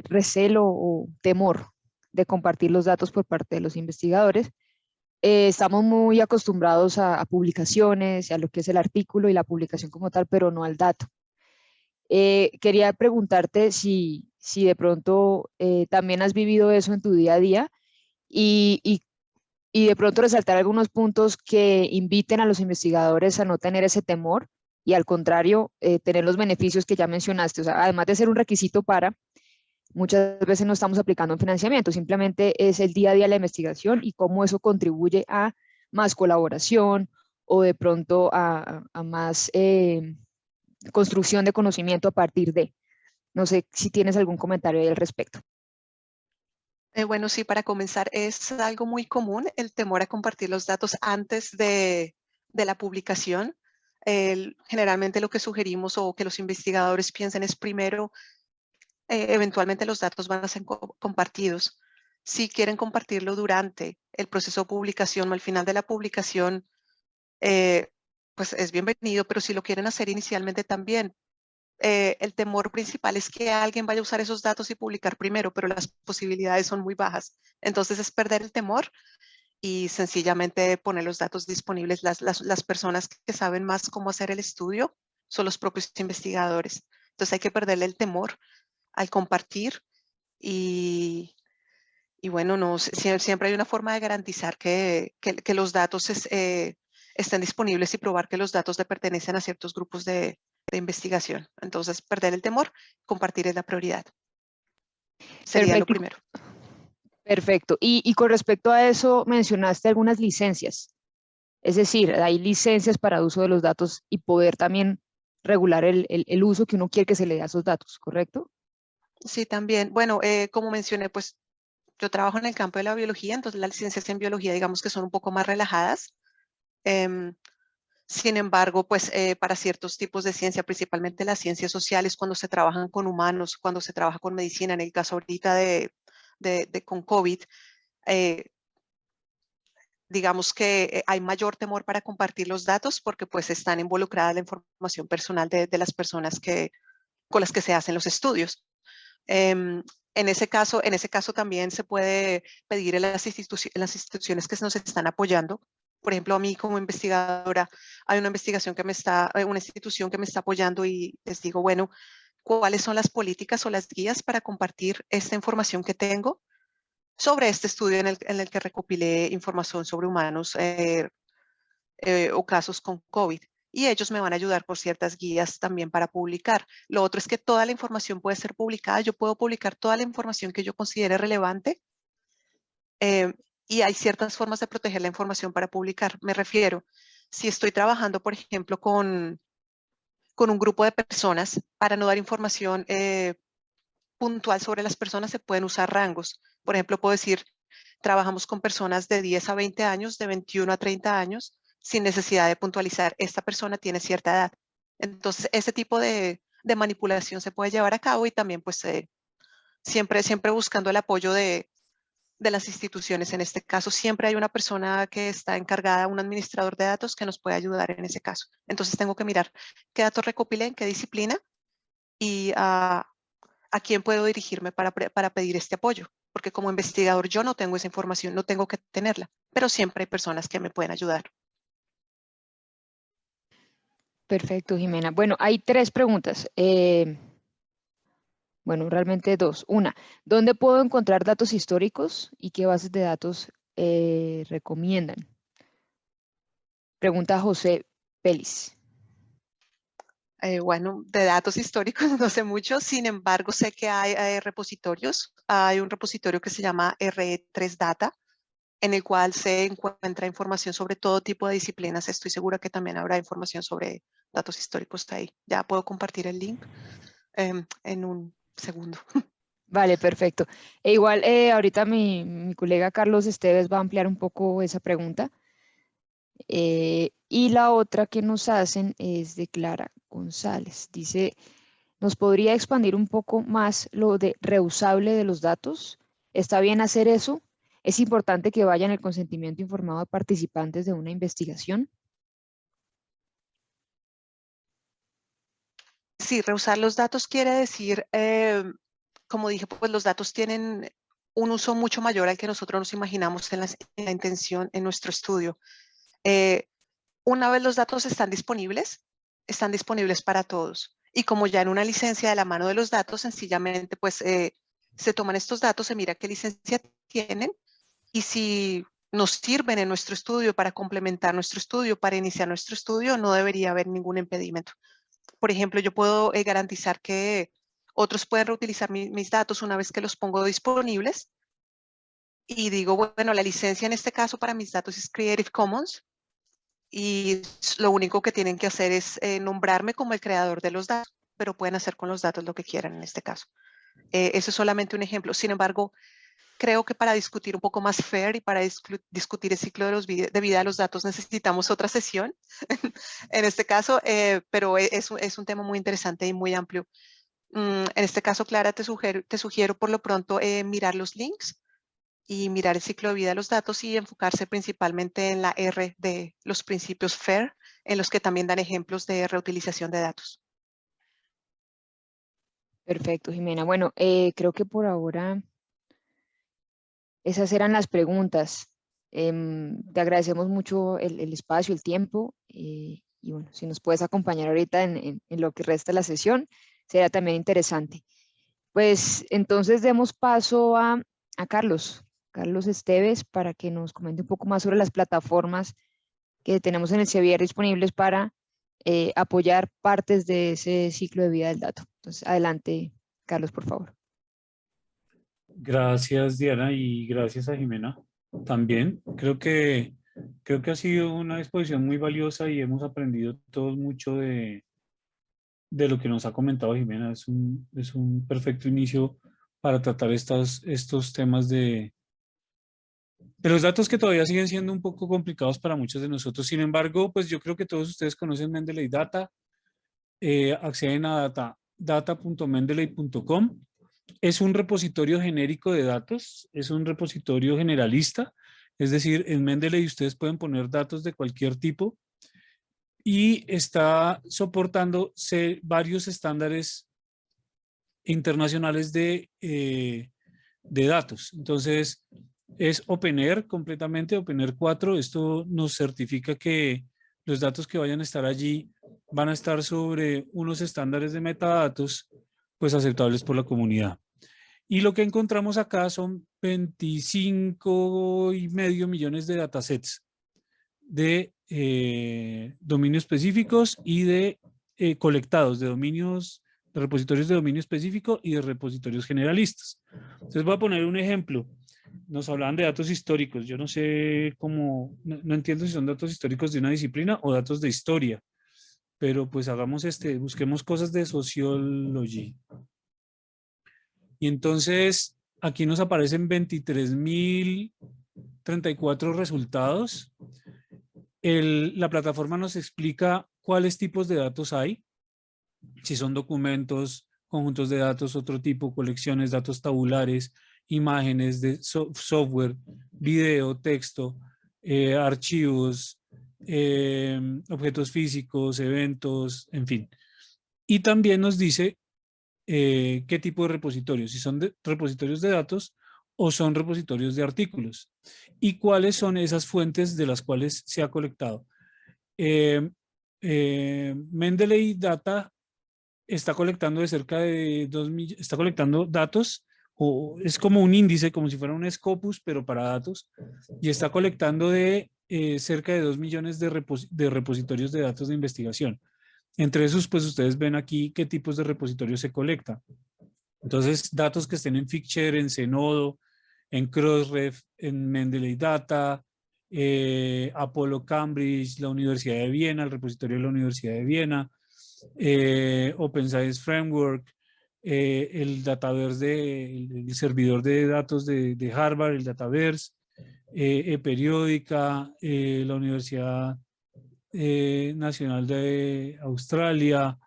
recelo o temor de compartir los datos por parte de los investigadores. Estamos muy acostumbrados a publicaciones, a lo que es el artículo y la publicación como tal, pero no al dato. Quería preguntarte si de pronto también has vivido eso en tu día a día y y de pronto resaltar algunos puntos que inviten a los investigadores a no tener ese temor y al contrario, tener los beneficios que ya mencionaste. O sea, además de ser un requisito para, muchas veces no estamos aplicando un financiamiento, simplemente es el día a día de la investigación y cómo eso contribuye a más colaboración o de pronto a más construcción de conocimiento a partir de. No sé si tienes algún comentario ahí al respecto. Bueno, sí, para comenzar, es algo muy común el temor a compartir los datos antes de la publicación. Generalmente lo que sugerimos o que los investigadores piensen es primero, eventualmente los datos van a ser compartidos. Si quieren compartirlo durante el proceso de publicación o al final de la publicación, eh, pues es bienvenido, pero si lo quieren hacer inicialmente también, el temor principal es que alguien vaya a usar esos datos y publicar primero, pero las posibilidades son muy bajas. Entonces es perder el temor y sencillamente poner los datos disponibles. Las personas que saben más cómo hacer el estudio son los propios investigadores. Entonces hay que perderle el temor al compartir y, y bueno, no, siempre hay una forma de garantizar que los datos estén disponibles y probar que los datos le pertenecen a ciertos grupos de investigación. Entonces, perder el temor, compartir es la prioridad. Sería lo Perfecto, primero. perfecto. Y con respecto a eso, mencionaste algunas licencias. Es decir, hay licencias para uso de los datos y poder también regular el uso que uno quiere que se le dé a esos datos, ¿correcto? Sí, también. Bueno, como mencioné, pues yo trabajo en el campo de la biología, entonces las licencias en biología, digamos que son un poco más relajadas. Em, Sin embargo, pues para ciertos tipos de ciencia, principalmente las ciencias sociales, cuando se trabajan con humanos, cuando se trabaja con medicina, en el caso ahorita con COVID, eh, digamos que hay mayor temor para compartir los datos porque pues están involucradas la información personal de las personas con las que se hacen los estudios. Em, en ese caso también se puede pedir en en las instituciones que nos están apoyando. Por ejemplo, a mí como investigadora, hay una investigación una institución que me está apoyando y les digo, bueno, ¿cuáles son las políticas o las guías para compartir esta información que tengo sobre este estudio en el que recopilé información sobre humanos o casos con COVID? Y ellos me van a ayudar por ciertas guías también para publicar. Lo otro es que toda la información puede ser publicada. Yo puedo publicar toda la información que yo considere relevante eh, y hay ciertas formas de proteger la información para publicar. Me refiero, si estoy trabajando, por ejemplo, con un grupo de personas, para no dar información puntual sobre las personas, se pueden usar rangos. Por ejemplo, puedo decir, trabajamos con personas de 10 a 20 años, de 21 a 30 años, sin necesidad de puntualizar, esta persona tiene cierta edad. Entonces, ese tipo de manipulación se puede llevar a cabo y también, pues, siempre buscando el apoyo de las instituciones. En este caso, siempre hay una persona que está encargada, un administrador de datos que nos puede ayudar en ese caso. Entonces, tengo que mirar qué datos recopilé, en qué disciplina y a quién puedo dirigirme para pedir este apoyo. Porque como investigador yo no tengo esa información, no tengo que tenerla, pero siempre hay personas que me pueden ayudar. Perfecto, Jimena. Bueno, hay tres preguntas. Bueno, realmente dos. Una, ¿dónde puedo encontrar datos históricos y qué bases de datos recomiendan? Pregunta José Pelis. Bueno, de datos históricos no sé mucho, sin embargo sé que hay repositorios. Hay un repositorio que se llama RE3 Data, en el cual se encuentra información sobre todo tipo de disciplinas. Estoy segura que también habrá información sobre datos históricos ahí. Ya puedo compartir el link en un segundo. Vale, perfecto. E igual, ahorita mi colega Carlos Esteves va a ampliar un poco esa pregunta. Y la otra que nos hacen es de Clara González. Dice, ¿nos podría expandir un poco más lo de reusable de los datos? ¿Está bien hacer eso? ¿Es importante que vayan el consentimiento informado de participantes de una investigación? Sí, reusar los datos quiere decir, como dije, pues los datos tienen un uso mucho mayor al que nosotros nos imaginamos en la intención, en nuestro estudio. Eh, una vez los datos están disponibles para todos. Y como ya en una licencia de la mano de los datos, sencillamente pues se toman estos datos, se mira qué licencia tienen y si nos sirven en nuestro estudio para complementar nuestro estudio, para iniciar nuestro estudio, no debería haber ningún impedimento. Por ejemplo, yo puedo garantizar que otros pueden reutilizar mis datos una vez que los pongo disponibles y digo, bueno, la licencia en este caso para mis datos es Creative Commons y lo único que tienen que hacer es nombrarme como el creador de los datos, pero pueden hacer con los datos lo que quieran en este caso. Eso es solamente un ejemplo. Sin embargo, creo que para discutir un poco más fair y para discutir el ciclo de vida de los datos necesitamos otra sesión en este caso, pero es un tema muy interesante y muy amplio. En este caso, Clara, te sugiero por lo pronto mirar los links y mirar el ciclo de vida de los datos y enfocarse principalmente en la R de los principios FAIR, en los que también dan ejemplos de reutilización de datos. Perfecto, Jimena. Bueno, creo que por ahora esas eran las preguntas. Te agradecemos mucho el espacio, el tiempo, y bueno, si nos puedes acompañar ahorita en lo que resta de la sesión, sería también interesante. Pues entonces demos paso a Carlos, Carlos Esteves, para que nos comente un poco más sobre las plataformas que tenemos en el CEBIR disponibles para apoyar partes de ese ciclo de vida del dato. Entonces, adelante, Carlos, por favor. Gracias, Diana, y gracias a Jimena también. Creo que ha sido una exposición muy valiosa y hemos aprendido todos mucho de lo que nos ha comentado Jimena. Es un perfecto inicio para tratar estos temas de los datos que todavía siguen siendo un poco complicados para muchos de nosotros. Sin embargo, pues yo creo que todos ustedes conocen Mendeley Data, acceden a data.mendeley.com. Es un repositorio genérico de datos, es un repositorio generalista, es decir, en Mendeley ustedes pueden poner datos de cualquier tipo y está soportando varios estándares internacionales de datos. Entonces, es OpenAIRE completamente, OpenAIRE 4. Esto nos certifica que los datos que vayan a estar allí van a estar sobre unos estándares de metadatos pues aceptables por la comunidad. Y lo que encontramos acá son 25,5 millones de datasets de dominios específicos y de colectados de dominios, de repositorios de dominio específico y de repositorios generalistas. Entonces voy a poner un ejemplo. Nos hablaban de datos históricos. Yo no sé cómo, no entiendo si son datos históricos de una disciplina o datos de historia, pero pues hagamos busquemos cosas de sociología. Y entonces aquí nos aparecen 23.034 resultados. La plataforma nos explica cuáles tipos de datos hay, si son documentos, conjuntos de datos, otro tipo, colecciones, datos tabulares, imágenes de software, video, texto, archivos, objetos físicos, eventos, en fin. Y también nos dice qué tipo de repositorios, si son repositorios de datos o son repositorios de artículos y cuáles son esas fuentes de las cuales se ha colectado. Mendeley Data está colectando de cerca de 2 millones, está colectando datos, o es como un índice, como si fuera un Scopus, pero para datos, y está colectando de cerca de 2 millones de repositorios de datos de investigación. Entre esos, pues ustedes ven aquí qué tipos de repositorios se colectan. Entonces, datos que estén en Figshare, en Zenodo, en Crossref, en Mendeley Data, Apollo Cambridge, la Universidad de Viena, el repositorio de la Universidad de Viena, Open Science Framework, el Dataverse, el servidor de datos de Harvard, el Dataverse, Periódica, la Universidad Nacional de Australia,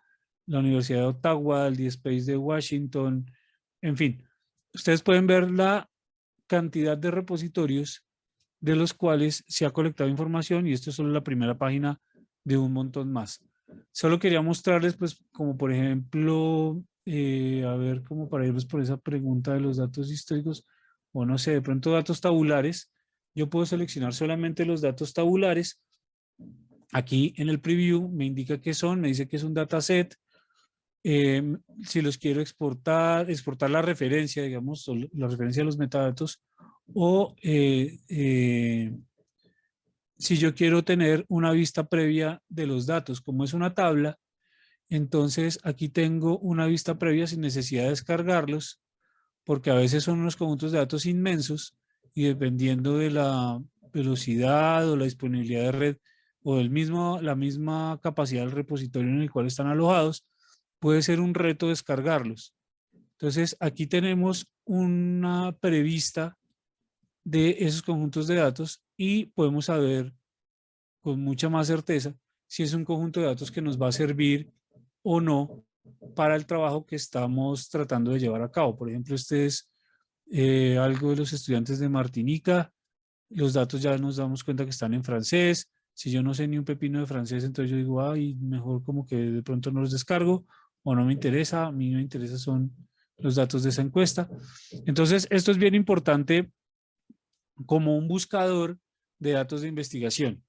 la Universidad de Ottawa, el DSpace de Washington, en fin. Ustedes pueden ver la cantidad de repositorios de los cuales se ha colectado información y esto es solo la primera página de un montón más. Solo quería mostrarles, pues, como por ejemplo, a ver, como para irles por esa pregunta de los datos históricos, o no sé, de pronto datos tabulares. Yo puedo seleccionar solamente los datos tabulares. Aquí en el preview me indica qué son, me dice que es un dataset. Si los quiero exportar la referencia, digamos, o la referencia de los metadatos, o si yo quiero tener una vista previa de los datos, como es una tabla, entonces aquí tengo una vista previa sin necesidad de descargarlos, porque a veces son unos conjuntos de datos inmensos y dependiendo de la velocidad o la disponibilidad de red o la misma capacidad del repositorio en el cual están alojados, puede ser un reto descargarlos. Entonces aquí tenemos una prevista de esos conjuntos de datos y podemos saber con mucha más certeza si es un conjunto de datos que nos va a servir o no para el trabajo que estamos tratando de llevar a cabo. Por ejemplo, este es algo de los estudiantes de Martinica. Los datos ya nos damos cuenta que están en francés. Si yo no sé ni un pepino de francés, entonces yo digo, ay, mejor como que de pronto no los descargo o no me interesa. A mí me interesa son los datos de esa encuesta. Entonces, esto es bien importante como un buscador de datos de investigación.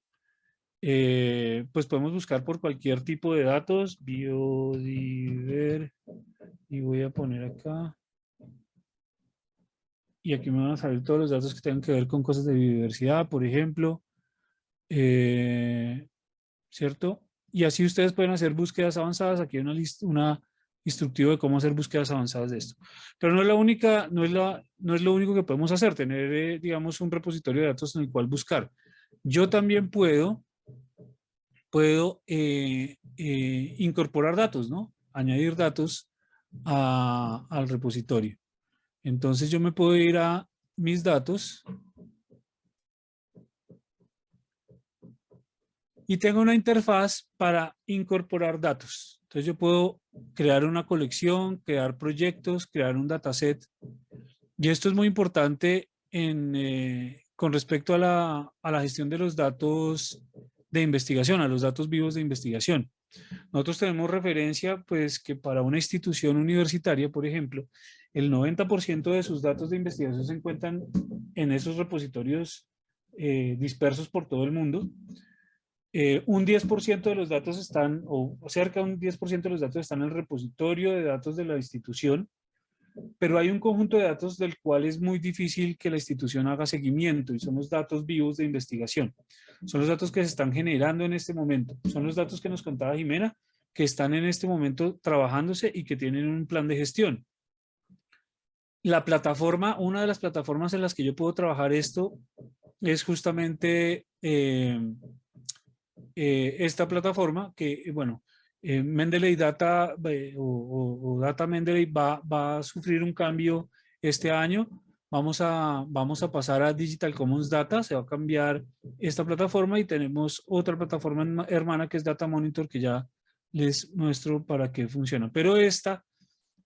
Pues podemos buscar por cualquier tipo de datos, biodiver, y voy a poner acá, y aquí me van a salir todos los datos que tengan que ver con cosas de biodiversidad, por ejemplo, ¿cierto? Y así ustedes pueden hacer búsquedas avanzadas. Aquí hay una instructivo de cómo hacer búsquedas avanzadas de esto. Pero no es la única, no es lo único que podemos hacer, tener, digamos, un repositorio de datos en el cual buscar. Yo también puedo incorporar datos, ¿no? Añadir datos al repositorio. Entonces yo me puedo ir a mis datos y tengo una interfaz para incorporar datos. Entonces yo puedo crear una colección, crear proyectos, crear un dataset. Y esto es muy importante con respecto a la gestión de los datos de investigación, a los datos vivos de investigación. Nosotros tenemos referencia, pues, que para una institución universitaria, por ejemplo, el 90% de sus datos de investigación se encuentran en esos repositorios dispersos por todo el mundo. Un 10% de los datos están, o cerca de un 10% de los datos están en el repositorio de datos de la institución, pero hay un conjunto de datos del cual es muy difícil que la institución haga seguimiento y son los datos vivos de investigación. Son los datos que se están generando en este momento. Son los datos que nos contaba Jimena, que están en este momento trabajándose y que tienen un plan de gestión. La plataforma, una de las plataformas en las que yo puedo trabajar esto es justamente esta plataforma que, bueno, Mendeley Data o Data Mendeley va a sufrir un cambio este año. Vamos a pasar a Digital Commons Data, se va a cambiar esta plataforma y tenemos otra plataforma hermana que es Data Monitor, que ya les muestro para qué funciona. Pero esta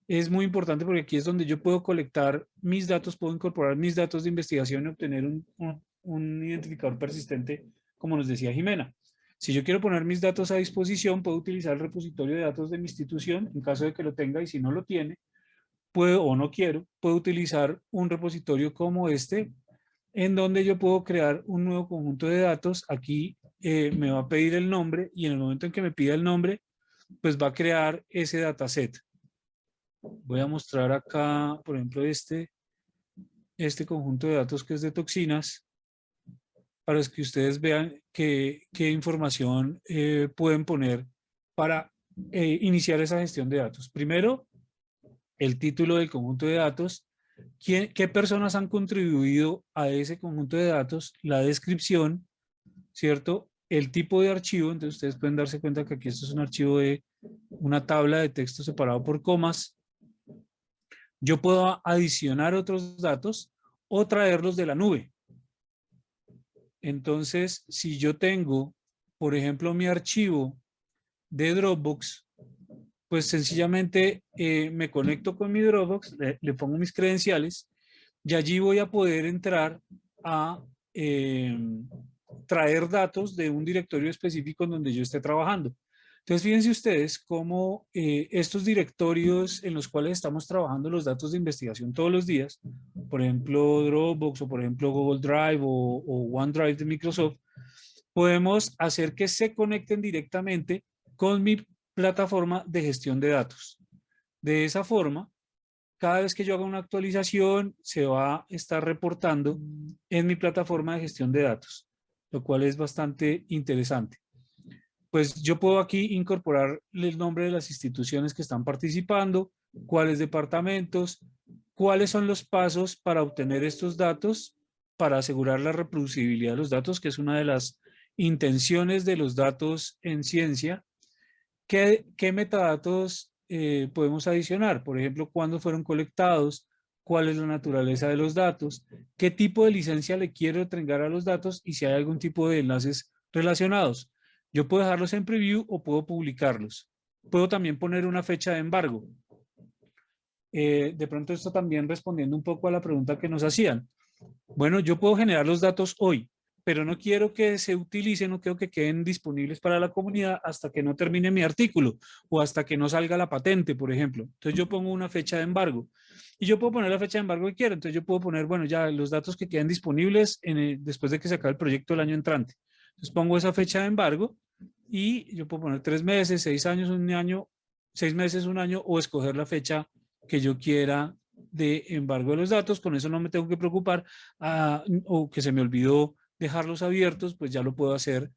es muy importante porque aquí es donde yo puedo colectar mis datos, puedo incorporar mis datos de investigación y obtener un identificador persistente, como nos decía Jimena. Si yo quiero poner mis datos a disposición, puedo utilizar el repositorio de datos de mi institución, en caso de que lo tenga, y si no lo tiene, puedo o no quiero, puedo utilizar un repositorio como este, en donde yo puedo crear un nuevo conjunto de datos. Aquí me va a pedir el nombre y en el momento en que me pida el nombre, pues va a crear ese dataset. Voy a mostrar acá, por ejemplo, este conjunto de datos que es de toxinas, para que ustedes vean qué información pueden poner para iniciar esa gestión de datos. Primero, el título del conjunto de datos, ¿Qué personas han contribuido a ese conjunto de datos? La descripción, ¿cierto? El tipo de archivo, entonces ustedes pueden darse cuenta que aquí esto es un archivo de una tabla de texto separado por comas. Yo puedo adicionar otros datos o traerlos de la nube. Entonces, si yo tengo, por ejemplo, mi archivo de Dropbox, pues sencillamente me conecto con mi Dropbox, le pongo mis credenciales y allí voy a poder entrar a traer datos de un directorio específico en donde yo esté trabajando. Entonces, fíjense ustedes cómo estos directorios en los cuales estamos trabajando los datos de investigación todos los días, por ejemplo, Dropbox o por ejemplo Google Drive o OneDrive de Microsoft, podemos hacer que se conecten directamente con mi plataforma de gestión de datos. De esa forma, cada vez que yo haga una actualización, se va a estar reportando en mi plataforma de gestión de datos, lo cual es bastante interesante. Pues yo puedo aquí incorporar el nombre de las instituciones que están participando, cuáles departamentos, cuáles son los pasos para obtener estos datos, para asegurar la reproducibilidad de los datos, que es una de las intenciones de los datos en ciencia. ¿Qué metadatos podemos adicionar? Por ejemplo, cuándo fueron colectados, cuál es la naturaleza de los datos, qué tipo de licencia le quiero entregar a los datos y si hay algún tipo de enlaces relacionados. Yo puedo dejarlos en preview o puedo publicarlos. Puedo también poner una fecha de embargo. De pronto esto también respondiendo un poco a la pregunta que nos hacían. Bueno, yo puedo generar los datos hoy, pero no quiero que se utilicen, no quiero que queden disponibles para la comunidad hasta que no termine mi artículo o hasta que no salga la patente, por ejemplo. Entonces yo pongo una fecha de embargo y yo puedo poner la fecha de embargo que quiero. Entonces yo puedo poner, bueno, ya los datos que queden disponibles después de que se acabe el proyecto el año entrante. Entonces pongo esa fecha de embargo y yo puedo poner 3 meses, 6 años, 1 año, 6 meses, 1 año o escoger la fecha que yo quiera de embargo de los datos. Con eso no me tengo que preocupar o que se me olvidó dejarlos abiertos, pues ya lo puedo hacer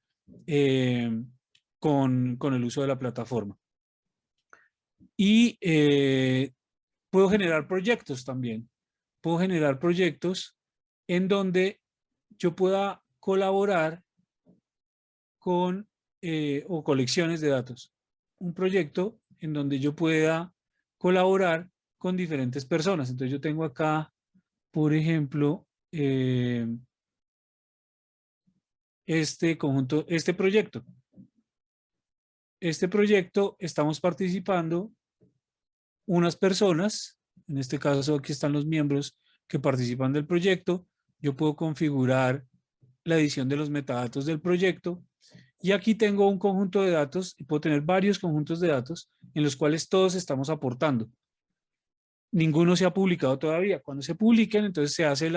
con el uso de la plataforma. Y puedo generar proyectos también. Puedo generar proyectos en donde yo pueda colaborar con o colecciones de datos. Un proyecto en donde yo pueda colaborar con diferentes personas. Entonces yo tengo acá, por ejemplo, este conjunto, este proyecto. Este proyecto estamos participando unas personas, en este caso aquí están los miembros que participan del proyecto. Yo puedo configurar la edición de los metadatos del proyecto y aquí tengo un conjunto de datos y puedo tener varios conjuntos de datos en los cuales todos estamos aportando. Ninguno se ha publicado todavía. Cuando se publiquen, entonces se hace el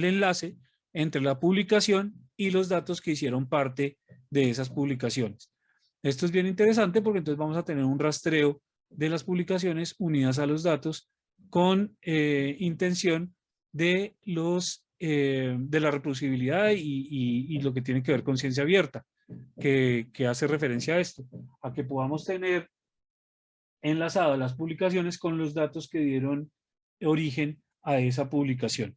enlace entre la publicación y los datos que hicieron parte de esas publicaciones. Esto es bien interesante porque entonces vamos a tener un rastreo de las publicaciones unidas a los datos con intención de la reproducibilidad y lo que tiene que ver con ciencia abierta, que hace referencia a esto, a que podamos tener enlazadas las publicaciones con los datos que dieron origen a esa publicación.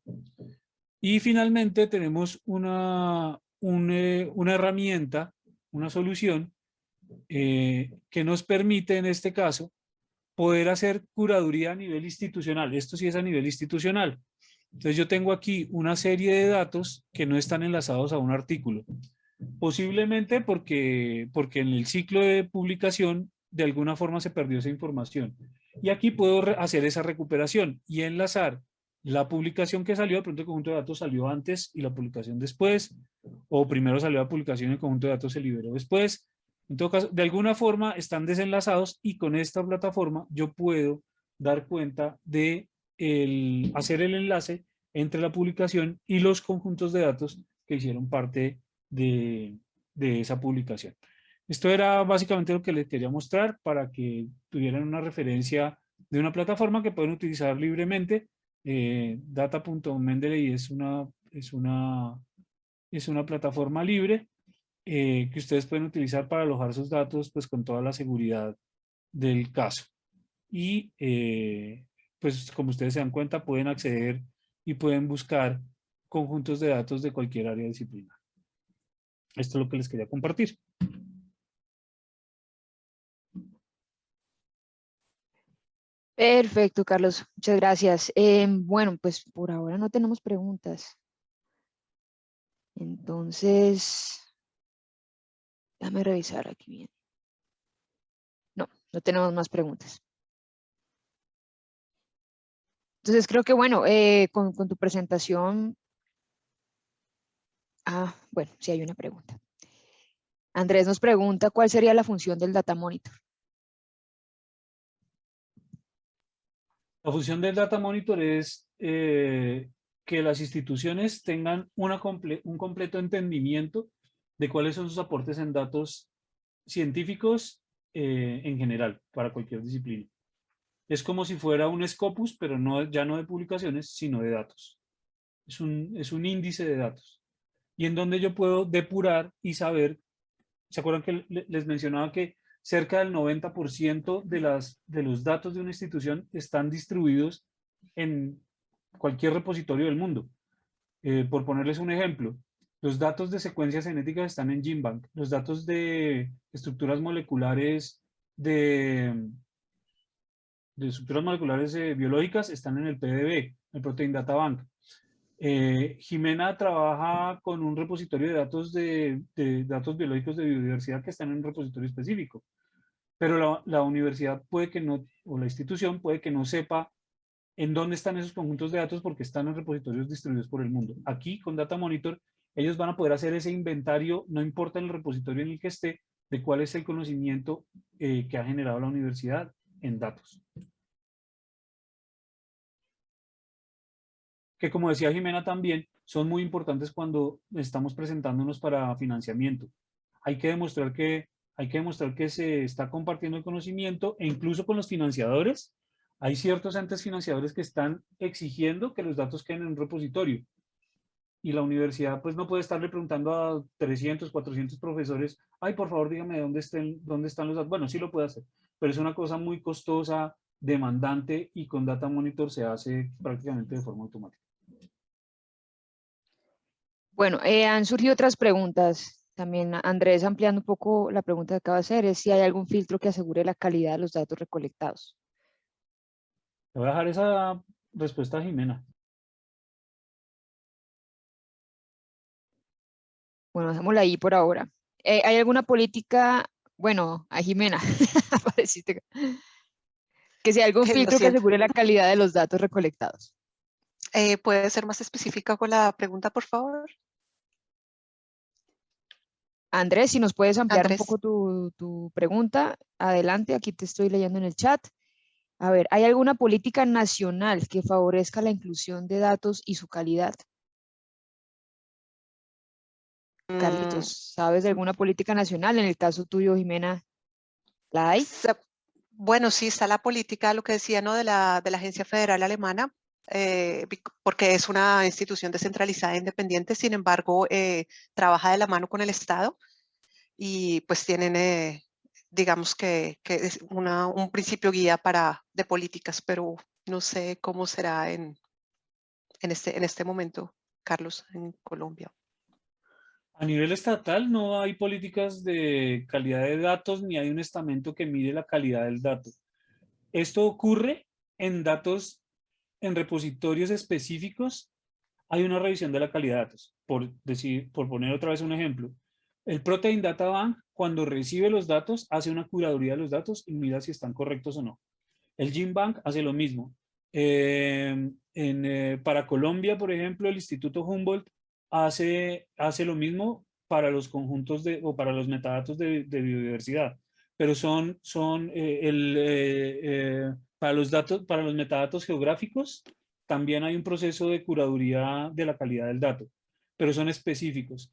Y finalmente tenemos una herramienta, una solución que nos permite en este caso poder hacer curaduría a nivel institucional. Esto sí es a nivel institucional. Entonces yo tengo aquí una serie de datos que no están enlazados a un artículo. Posiblemente porque en el ciclo de publicación de alguna forma se perdió esa información. Y aquí puedo hacer esa recuperación y enlazar la publicación que salió. De pronto el conjunto de datos salió antes y la publicación después, o primero salió la publicación y el conjunto de datos se liberó después. En todo caso, de alguna forma están desenlazados y con esta plataforma yo puedo dar cuenta de hacer el enlace entre la publicación y los conjuntos de datos que hicieron parte de esa publicación. Esto era básicamente lo que les quería mostrar para que tuvieran una referencia de una plataforma que pueden utilizar libremente. Data.mendeley es una plataforma libre que ustedes pueden utilizar para alojar sus datos pues con toda la seguridad del caso. Y pues como ustedes se dan cuenta, pueden acceder y pueden buscar conjuntos de datos de cualquier área disciplinar. Esto es lo que les quería compartir. Perfecto, Carlos. Muchas gracias. Bueno, pues por ahora no tenemos preguntas. Entonces, déjame revisar aquí bien. No, no tenemos más preguntas. Entonces creo que bueno, con tu presentación, bueno, sí hay una pregunta. Andrés nos pregunta cuál sería la función del Data Monitor. La función del Data Monitor es que las instituciones tengan un completo entendimiento de cuáles son sus aportes en datos científicos en general, para cualquier disciplina. Es como si fuera un Scopus, pero ya no de publicaciones, sino de datos. Es un índice de datos. Y en donde yo puedo depurar y saber, ¿se acuerdan que les mencionaba que cerca del 90% de los datos de una institución están distribuidos en cualquier repositorio del mundo? Por ponerles un ejemplo, los datos de secuencias genéticas están en GenBank, los datos de estructuras moleculares biológicas están en el PDB, el Protein Data Bank. Jimena trabaja con un repositorio de datos biológicos de biodiversidad que están en un repositorio específico, pero la universidad puede que no, o la institución puede que no sepa en dónde están esos conjuntos de datos porque están en repositorios distribuidos por el mundo. Aquí con Data Monitor ellos van a poder hacer ese inventario, no importa el repositorio en el que esté, de cuál es el conocimiento que ha generado la universidad en datos. Que como decía Jimena también, son muy importantes cuando estamos presentándonos para financiamiento. Hay que demostrar que se está compartiendo el conocimiento e incluso con los financiadores. Hay ciertos entes financiadores que están exigiendo que los datos queden en un repositorio. Y la universidad pues no puede estarle preguntando a 300, 400 profesores, ay, por favor, dígame dónde están los datos. Bueno, sí lo puede hacer, pero es una cosa muy costosa, demandante y con Data Monitor se hace prácticamente de forma automática. Bueno, han surgido otras preguntas. También Andrés, ampliando un poco la pregunta que acaba de hacer, es si hay algún filtro que asegure la calidad de los datos recolectados. Le voy a dejar esa respuesta a Jimena. Bueno, dejémosla ahí por ahora. ¿Hay alguna política, bueno, a Jimena, apareciste, que sea algún Lo filtro que siento. asegure la calidad de los datos recolectados? ¿Puede ser más específica con la pregunta, por favor? Andrés, si nos puedes ampliar un Andrés. poco tu pregunta, adelante, aquí te estoy leyendo en el chat. A ver, ¿hay alguna política nacional que favorezca la inclusión de datos y su calidad? Mm, Carlitos, ¿sabes de alguna política nacional? En el caso tuyo, Jimena, ¿la hay? se- bueno, sí está la política, lo que decía, ¿no? De la Agencia Federal Alemana, porque es una institución descentralizada e independiente, sin embargo, trabaja de la mano con el Estado y pues tienen, digamos que es un principio guía de políticas, pero no sé cómo será en este momento, Carlos, en Colombia. A nivel estatal no hay políticas de calidad de datos ni hay un estamento que mide la calidad del dato. Esto ocurre en datos, en repositorios específicos. Hay una revisión de la calidad de datos. Por poner otra vez un ejemplo, el Protein Data Bank, cuando recibe los datos, hace una curaduría de los datos y mira si están correctos o no. El GenBank hace lo mismo. Para Colombia, por ejemplo, el Instituto Humboldt hace lo mismo para los conjuntos o para los metadatos de biodiversidad. Pero para los metadatos geográficos también hay un proceso de curaduría de la calidad del dato, pero son específicos.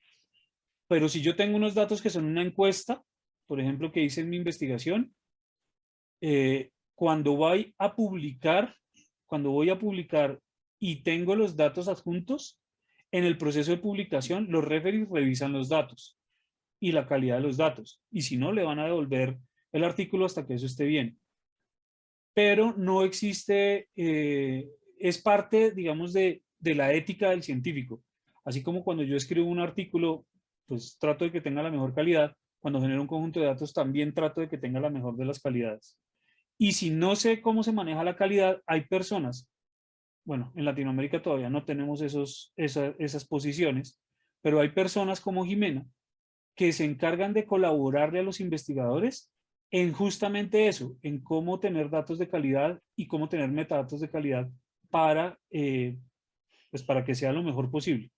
Pero si yo tengo unos datos que son una encuesta, por ejemplo, que hice en mi investigación, cuando voy a publicar y tengo los datos adjuntos, en el proceso de publicación los referees revisan los datos y la calidad de los datos. Y si no, le van a devolver el artículo hasta que eso esté bien. pero no existe, es parte, digamos, de la ética del científico. Así como cuando yo escribo un artículo, pues trato de que tenga la mejor calidad, cuando genero un conjunto de datos también trato de que tenga la mejor de las calidades. Y si no sé cómo se maneja la calidad, hay personas, bueno, en Latinoamérica todavía no tenemos esas posiciones, pero hay personas como Jimena que se encargan de colaborarle a los investigadores en justamente eso, en cómo tener datos de calidad y cómo tener metadatos de calidad para, pues para que sea lo mejor posible.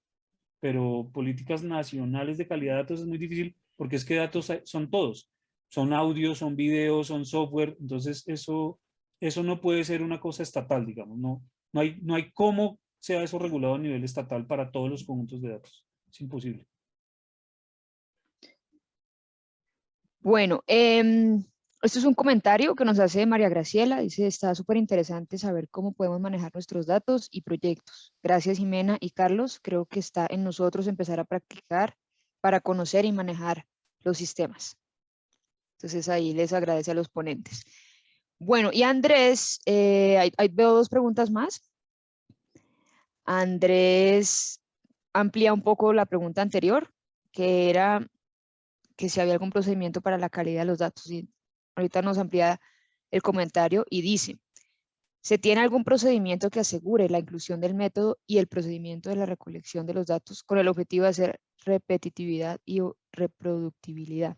Pero políticas nacionales de calidad de datos es muy difícil porque es que datos son todos. Son audios, son videos, son software. Entonces eso no puede ser una cosa estatal, digamos. No hay cómo sea eso regulado a nivel estatal para todos los conjuntos de datos. Es imposible. Bueno, esto es un comentario que nos hace María Graciela. Dice, está súper interesante saber cómo podemos manejar nuestros datos y proyectos. Gracias, Jimena y Carlos. Creo que está en nosotros empezar a practicar para conocer y manejar los sistemas. Entonces ahí les agradece a los ponentes. Bueno, y Andrés, veo dos preguntas más. Andrés amplía un poco la pregunta anterior, que era que si había algún procedimiento para la calidad de los datos. Y ahorita nos amplía el comentario y dice, ¿se tiene algún procedimiento que asegure la inclusión del método y el procedimiento de la recolección de los datos con el objetivo de hacer repetitividad y reproductibilidad?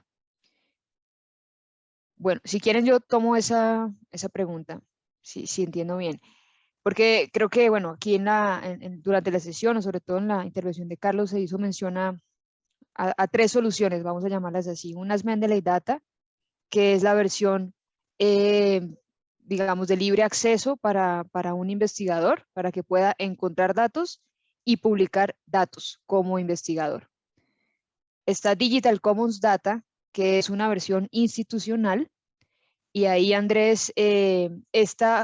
Bueno, si quieren yo tomo esa pregunta, si entiendo bien. Porque creo que, bueno, aquí durante la sesión, o sobre todo en la intervención de Carlos, se hizo mención a tres soluciones, vamos a llamarlas así. Una es Mendeley Data, que es la versión, digamos, de libre acceso para un investigador, para que pueda encontrar datos y publicar datos como investigador. Está Digital Commons Data, que es una versión institucional, y ahí, Andrés,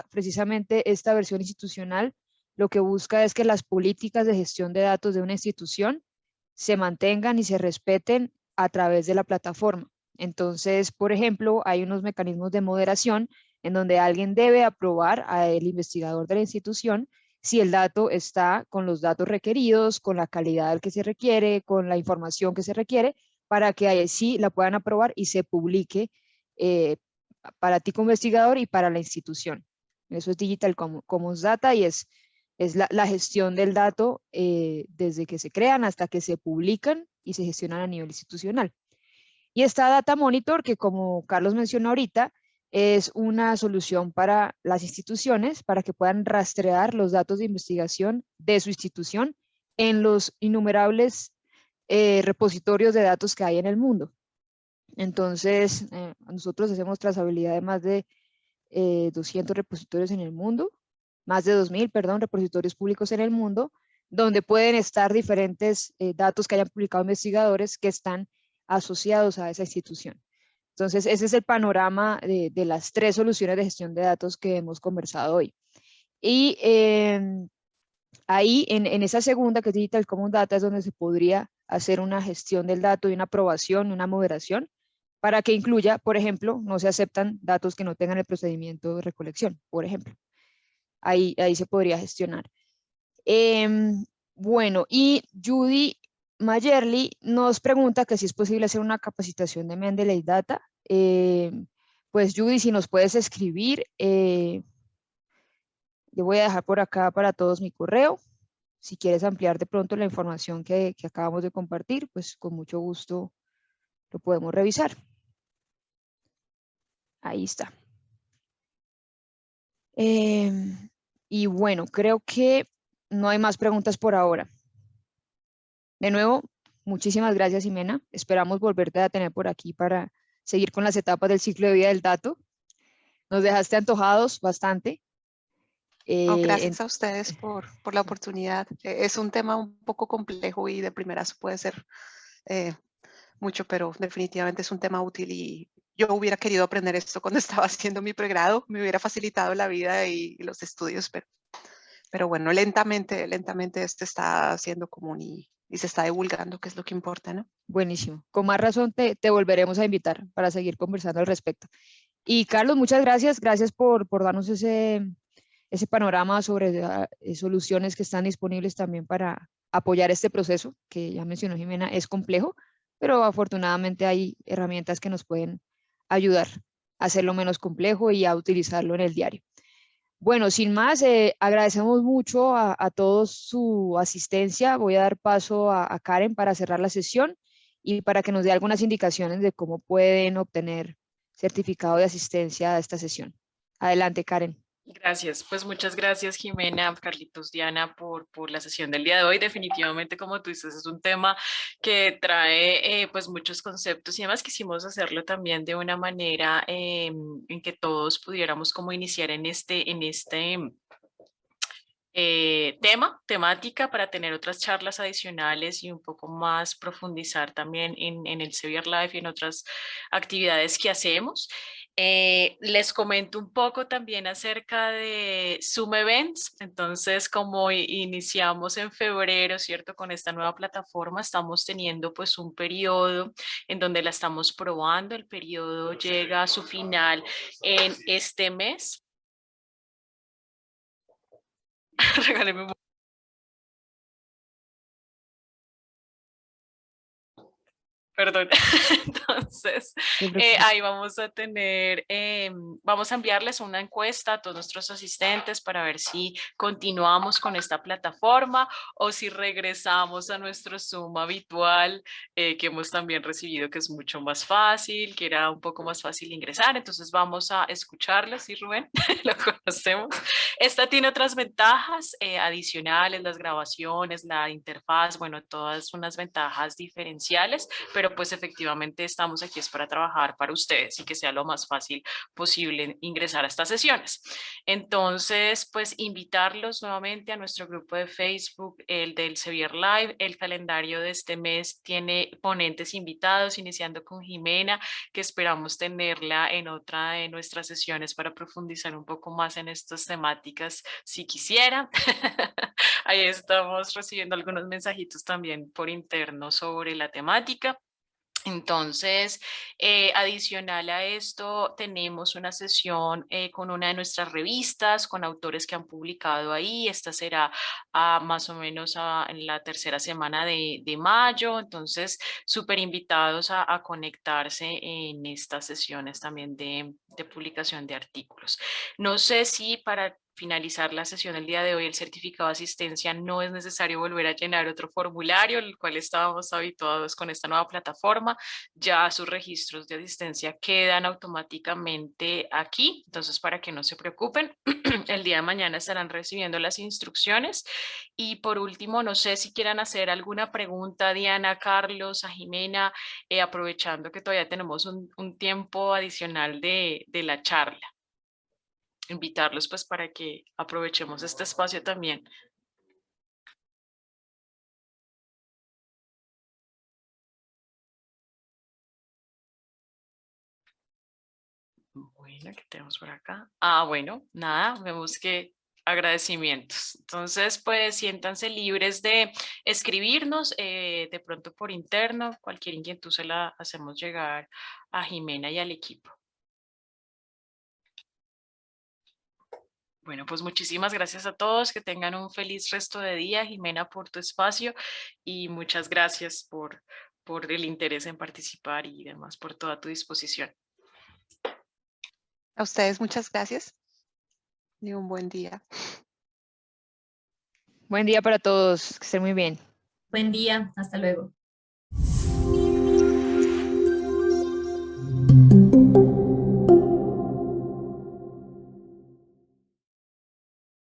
precisamente esta versión institucional lo que busca es que las políticas de gestión de datos de una institución se mantengan y se respeten a través de la plataforma. Entonces, por ejemplo, hay unos mecanismos de moderación en donde alguien debe aprobar al investigador de la institución si el dato está con los datos requeridos, con la calidad que se requiere, con la información que se requiere, para que ahí sí la puedan aprobar y se publique para ti como investigador y para la institución. Eso es Digital Commons Data y es la gestión del dato desde que se crean hasta que se publican y se gestionan a nivel institucional. Y está Data Monitor, que como Carlos mencionó ahorita, es una solución para las instituciones para que puedan rastrear los datos de investigación de su institución en los innumerables repositorios de datos que hay en el mundo. Entonces, nosotros hacemos trazabilidad de más de 200 repositorios en el mundo, más de 2000, perdón, repositorios públicos en el mundo, donde pueden estar diferentes datos que hayan publicado investigadores que están asociados a esa institución. Entonces, ese es el panorama de las tres soluciones de gestión de datos que hemos conversado hoy. Y ahí, en esa segunda, que es Digital Commons Data, es donde se podría hacer una gestión del dato y una aprobación, una moderación, para que incluya, por ejemplo, no se aceptan datos que no tengan el procedimiento de recolección, por ejemplo. Ahí se podría gestionar. Bueno, y Judy Mayerly nos pregunta que si es posible hacer una capacitación de Mendeley Data. Pues Judy, si nos puedes escribir, yo voy a dejar por acá para todos mi correo. Si quieres ampliar de pronto la información que acabamos de compartir, pues con mucho gusto lo podemos revisar. Ahí está. Y bueno, creo que no hay más preguntas por ahora. De nuevo, muchísimas gracias, Jimena. Esperamos volverte a tener por aquí para seguir con las etapas del ciclo de vida del dato. Nos dejaste antojados bastante. Gracias a ustedes por la oportunidad. Es un tema un poco complejo y de primeras puede ser mucho, pero definitivamente es un tema útil y yo hubiera querido aprender esto cuando estaba haciendo mi pregrado. Me hubiera facilitado la vida y los estudios, pero bueno, lentamente esto está siendo común y se está divulgando, que es lo que importa, ¿no? Buenísimo. Con más razón te volveremos a invitar para seguir conversando al respecto. Y Carlos, muchas gracias. Gracias por darnos ese panorama sobre soluciones que están disponibles también para apoyar este proceso, que ya mencionó Jimena, es complejo, pero afortunadamente hay herramientas que nos pueden ayudar a hacerlo menos complejo y a utilizarlo en el diario. Bueno, sin más, agradecemos mucho a todos su asistencia. Voy a dar paso a Karen para cerrar la sesión y para que nos dé algunas indicaciones de cómo pueden obtener certificado de asistencia a esta sesión. Adelante, Karen. Gracias, pues muchas gracias Jimena, Carlitos, Diana por la sesión del día de hoy. Definitivamente, como tú dices, es un tema que trae pues muchos conceptos y además quisimos hacerlo también de una manera en que todos pudiéramos como iniciar en este temática para tener otras charlas adicionales y un poco más profundizar también en el Sevier Live y en otras actividades que hacemos. Les comento un poco también acerca de Zoom Events. Entonces, como iniciamos en febrero, ¿cierto? Con esta nueva plataforma, estamos teniendo pues un periodo en donde la estamos probando. El periodo llega a su final en este mes. Regáleme un... Perdón. Entonces, ahí vamos a tener, vamos a enviarles una encuesta a todos nuestros asistentes para ver si continuamos con esta plataforma o si regresamos a nuestro Zoom habitual, que hemos también recibido, que es mucho más fácil, que era un poco más fácil ingresar. Entonces vamos a escucharla, ¿sí, Rubén? Lo conocemos. Esta tiene otras ventajas adicionales, las grabaciones, la interfaz, bueno, todas unas ventajas diferenciales, pero pues efectivamente estamos aquí es para trabajar para ustedes y que sea lo más fácil posible ingresar a estas sesiones. Entonces, pues invitarlos nuevamente a nuestro grupo de Facebook, el del Sevier Live. El calendario de este mes tiene ponentes invitados, iniciando con Jimena, que esperamos tenerla en otra de nuestras sesiones para profundizar un poco más en estas temáticas, si quisiera. Ahí estamos recibiendo algunos mensajitos también por interno sobre la temática. Entonces, adicional a esto, tenemos una sesión con una de nuestras revistas, con autores que han publicado ahí. Esta será más o menos en la tercera semana de mayo. Entonces, súper invitados a conectarse en estas sesiones también de publicación de artículos. No sé si para finalizar la sesión el día de hoy, el certificado de asistencia no es necesario volver a llenar otro formulario, el cual estábamos habituados con esta nueva plataforma. Ya sus registros de asistencia quedan automáticamente aquí, entonces para que no se preocupen, el día de mañana estarán recibiendo las instrucciones. Y por último, no sé si quieran hacer alguna pregunta, Diana, Carlos, a Jimena, aprovechando que todavía tenemos un tiempo adicional de la charla. Invitarlos pues para que aprovechemos este espacio también. Bueno, ¿qué tenemos por acá? Bueno, nada, vemos que agradecimientos. Entonces, pues siéntanse libres de escribirnos, de pronto por interno, cualquier inquietud se la hacemos llegar a Jimena y al equipo. Bueno, pues muchísimas gracias a todos, que tengan un feliz resto de día, Jimena, por tu espacio y muchas gracias por el interés en participar y demás, por toda tu disposición. A ustedes muchas gracias y un buen día. Buen día para todos, que estén muy bien. Buen día, hasta luego.